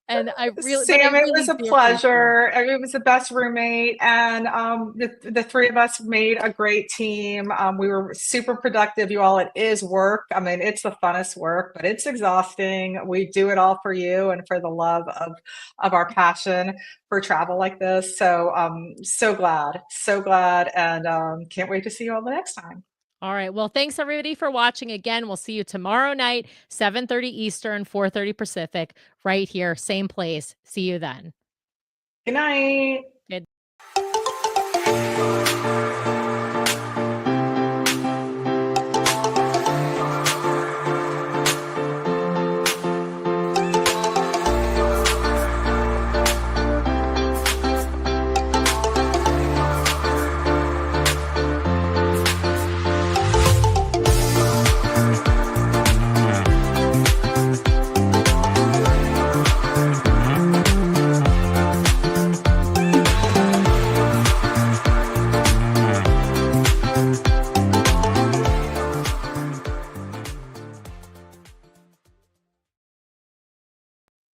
And Sam, it was a do appreciate it. pleasure. I mean, it was the best roommate, and the three of us made a great team. We were super productive. You all, it is work. I mean, it's the funnest work, but it's exhausting. We do it all for you and for the love of our passion for travel like this. So, so glad, and can't wait to see you all the next time. All right. Well, thanks everybody for watching. Again, we'll see you tomorrow night, 7:30 Eastern, 4:30 Pacific, right here, same place. See you then. Good night.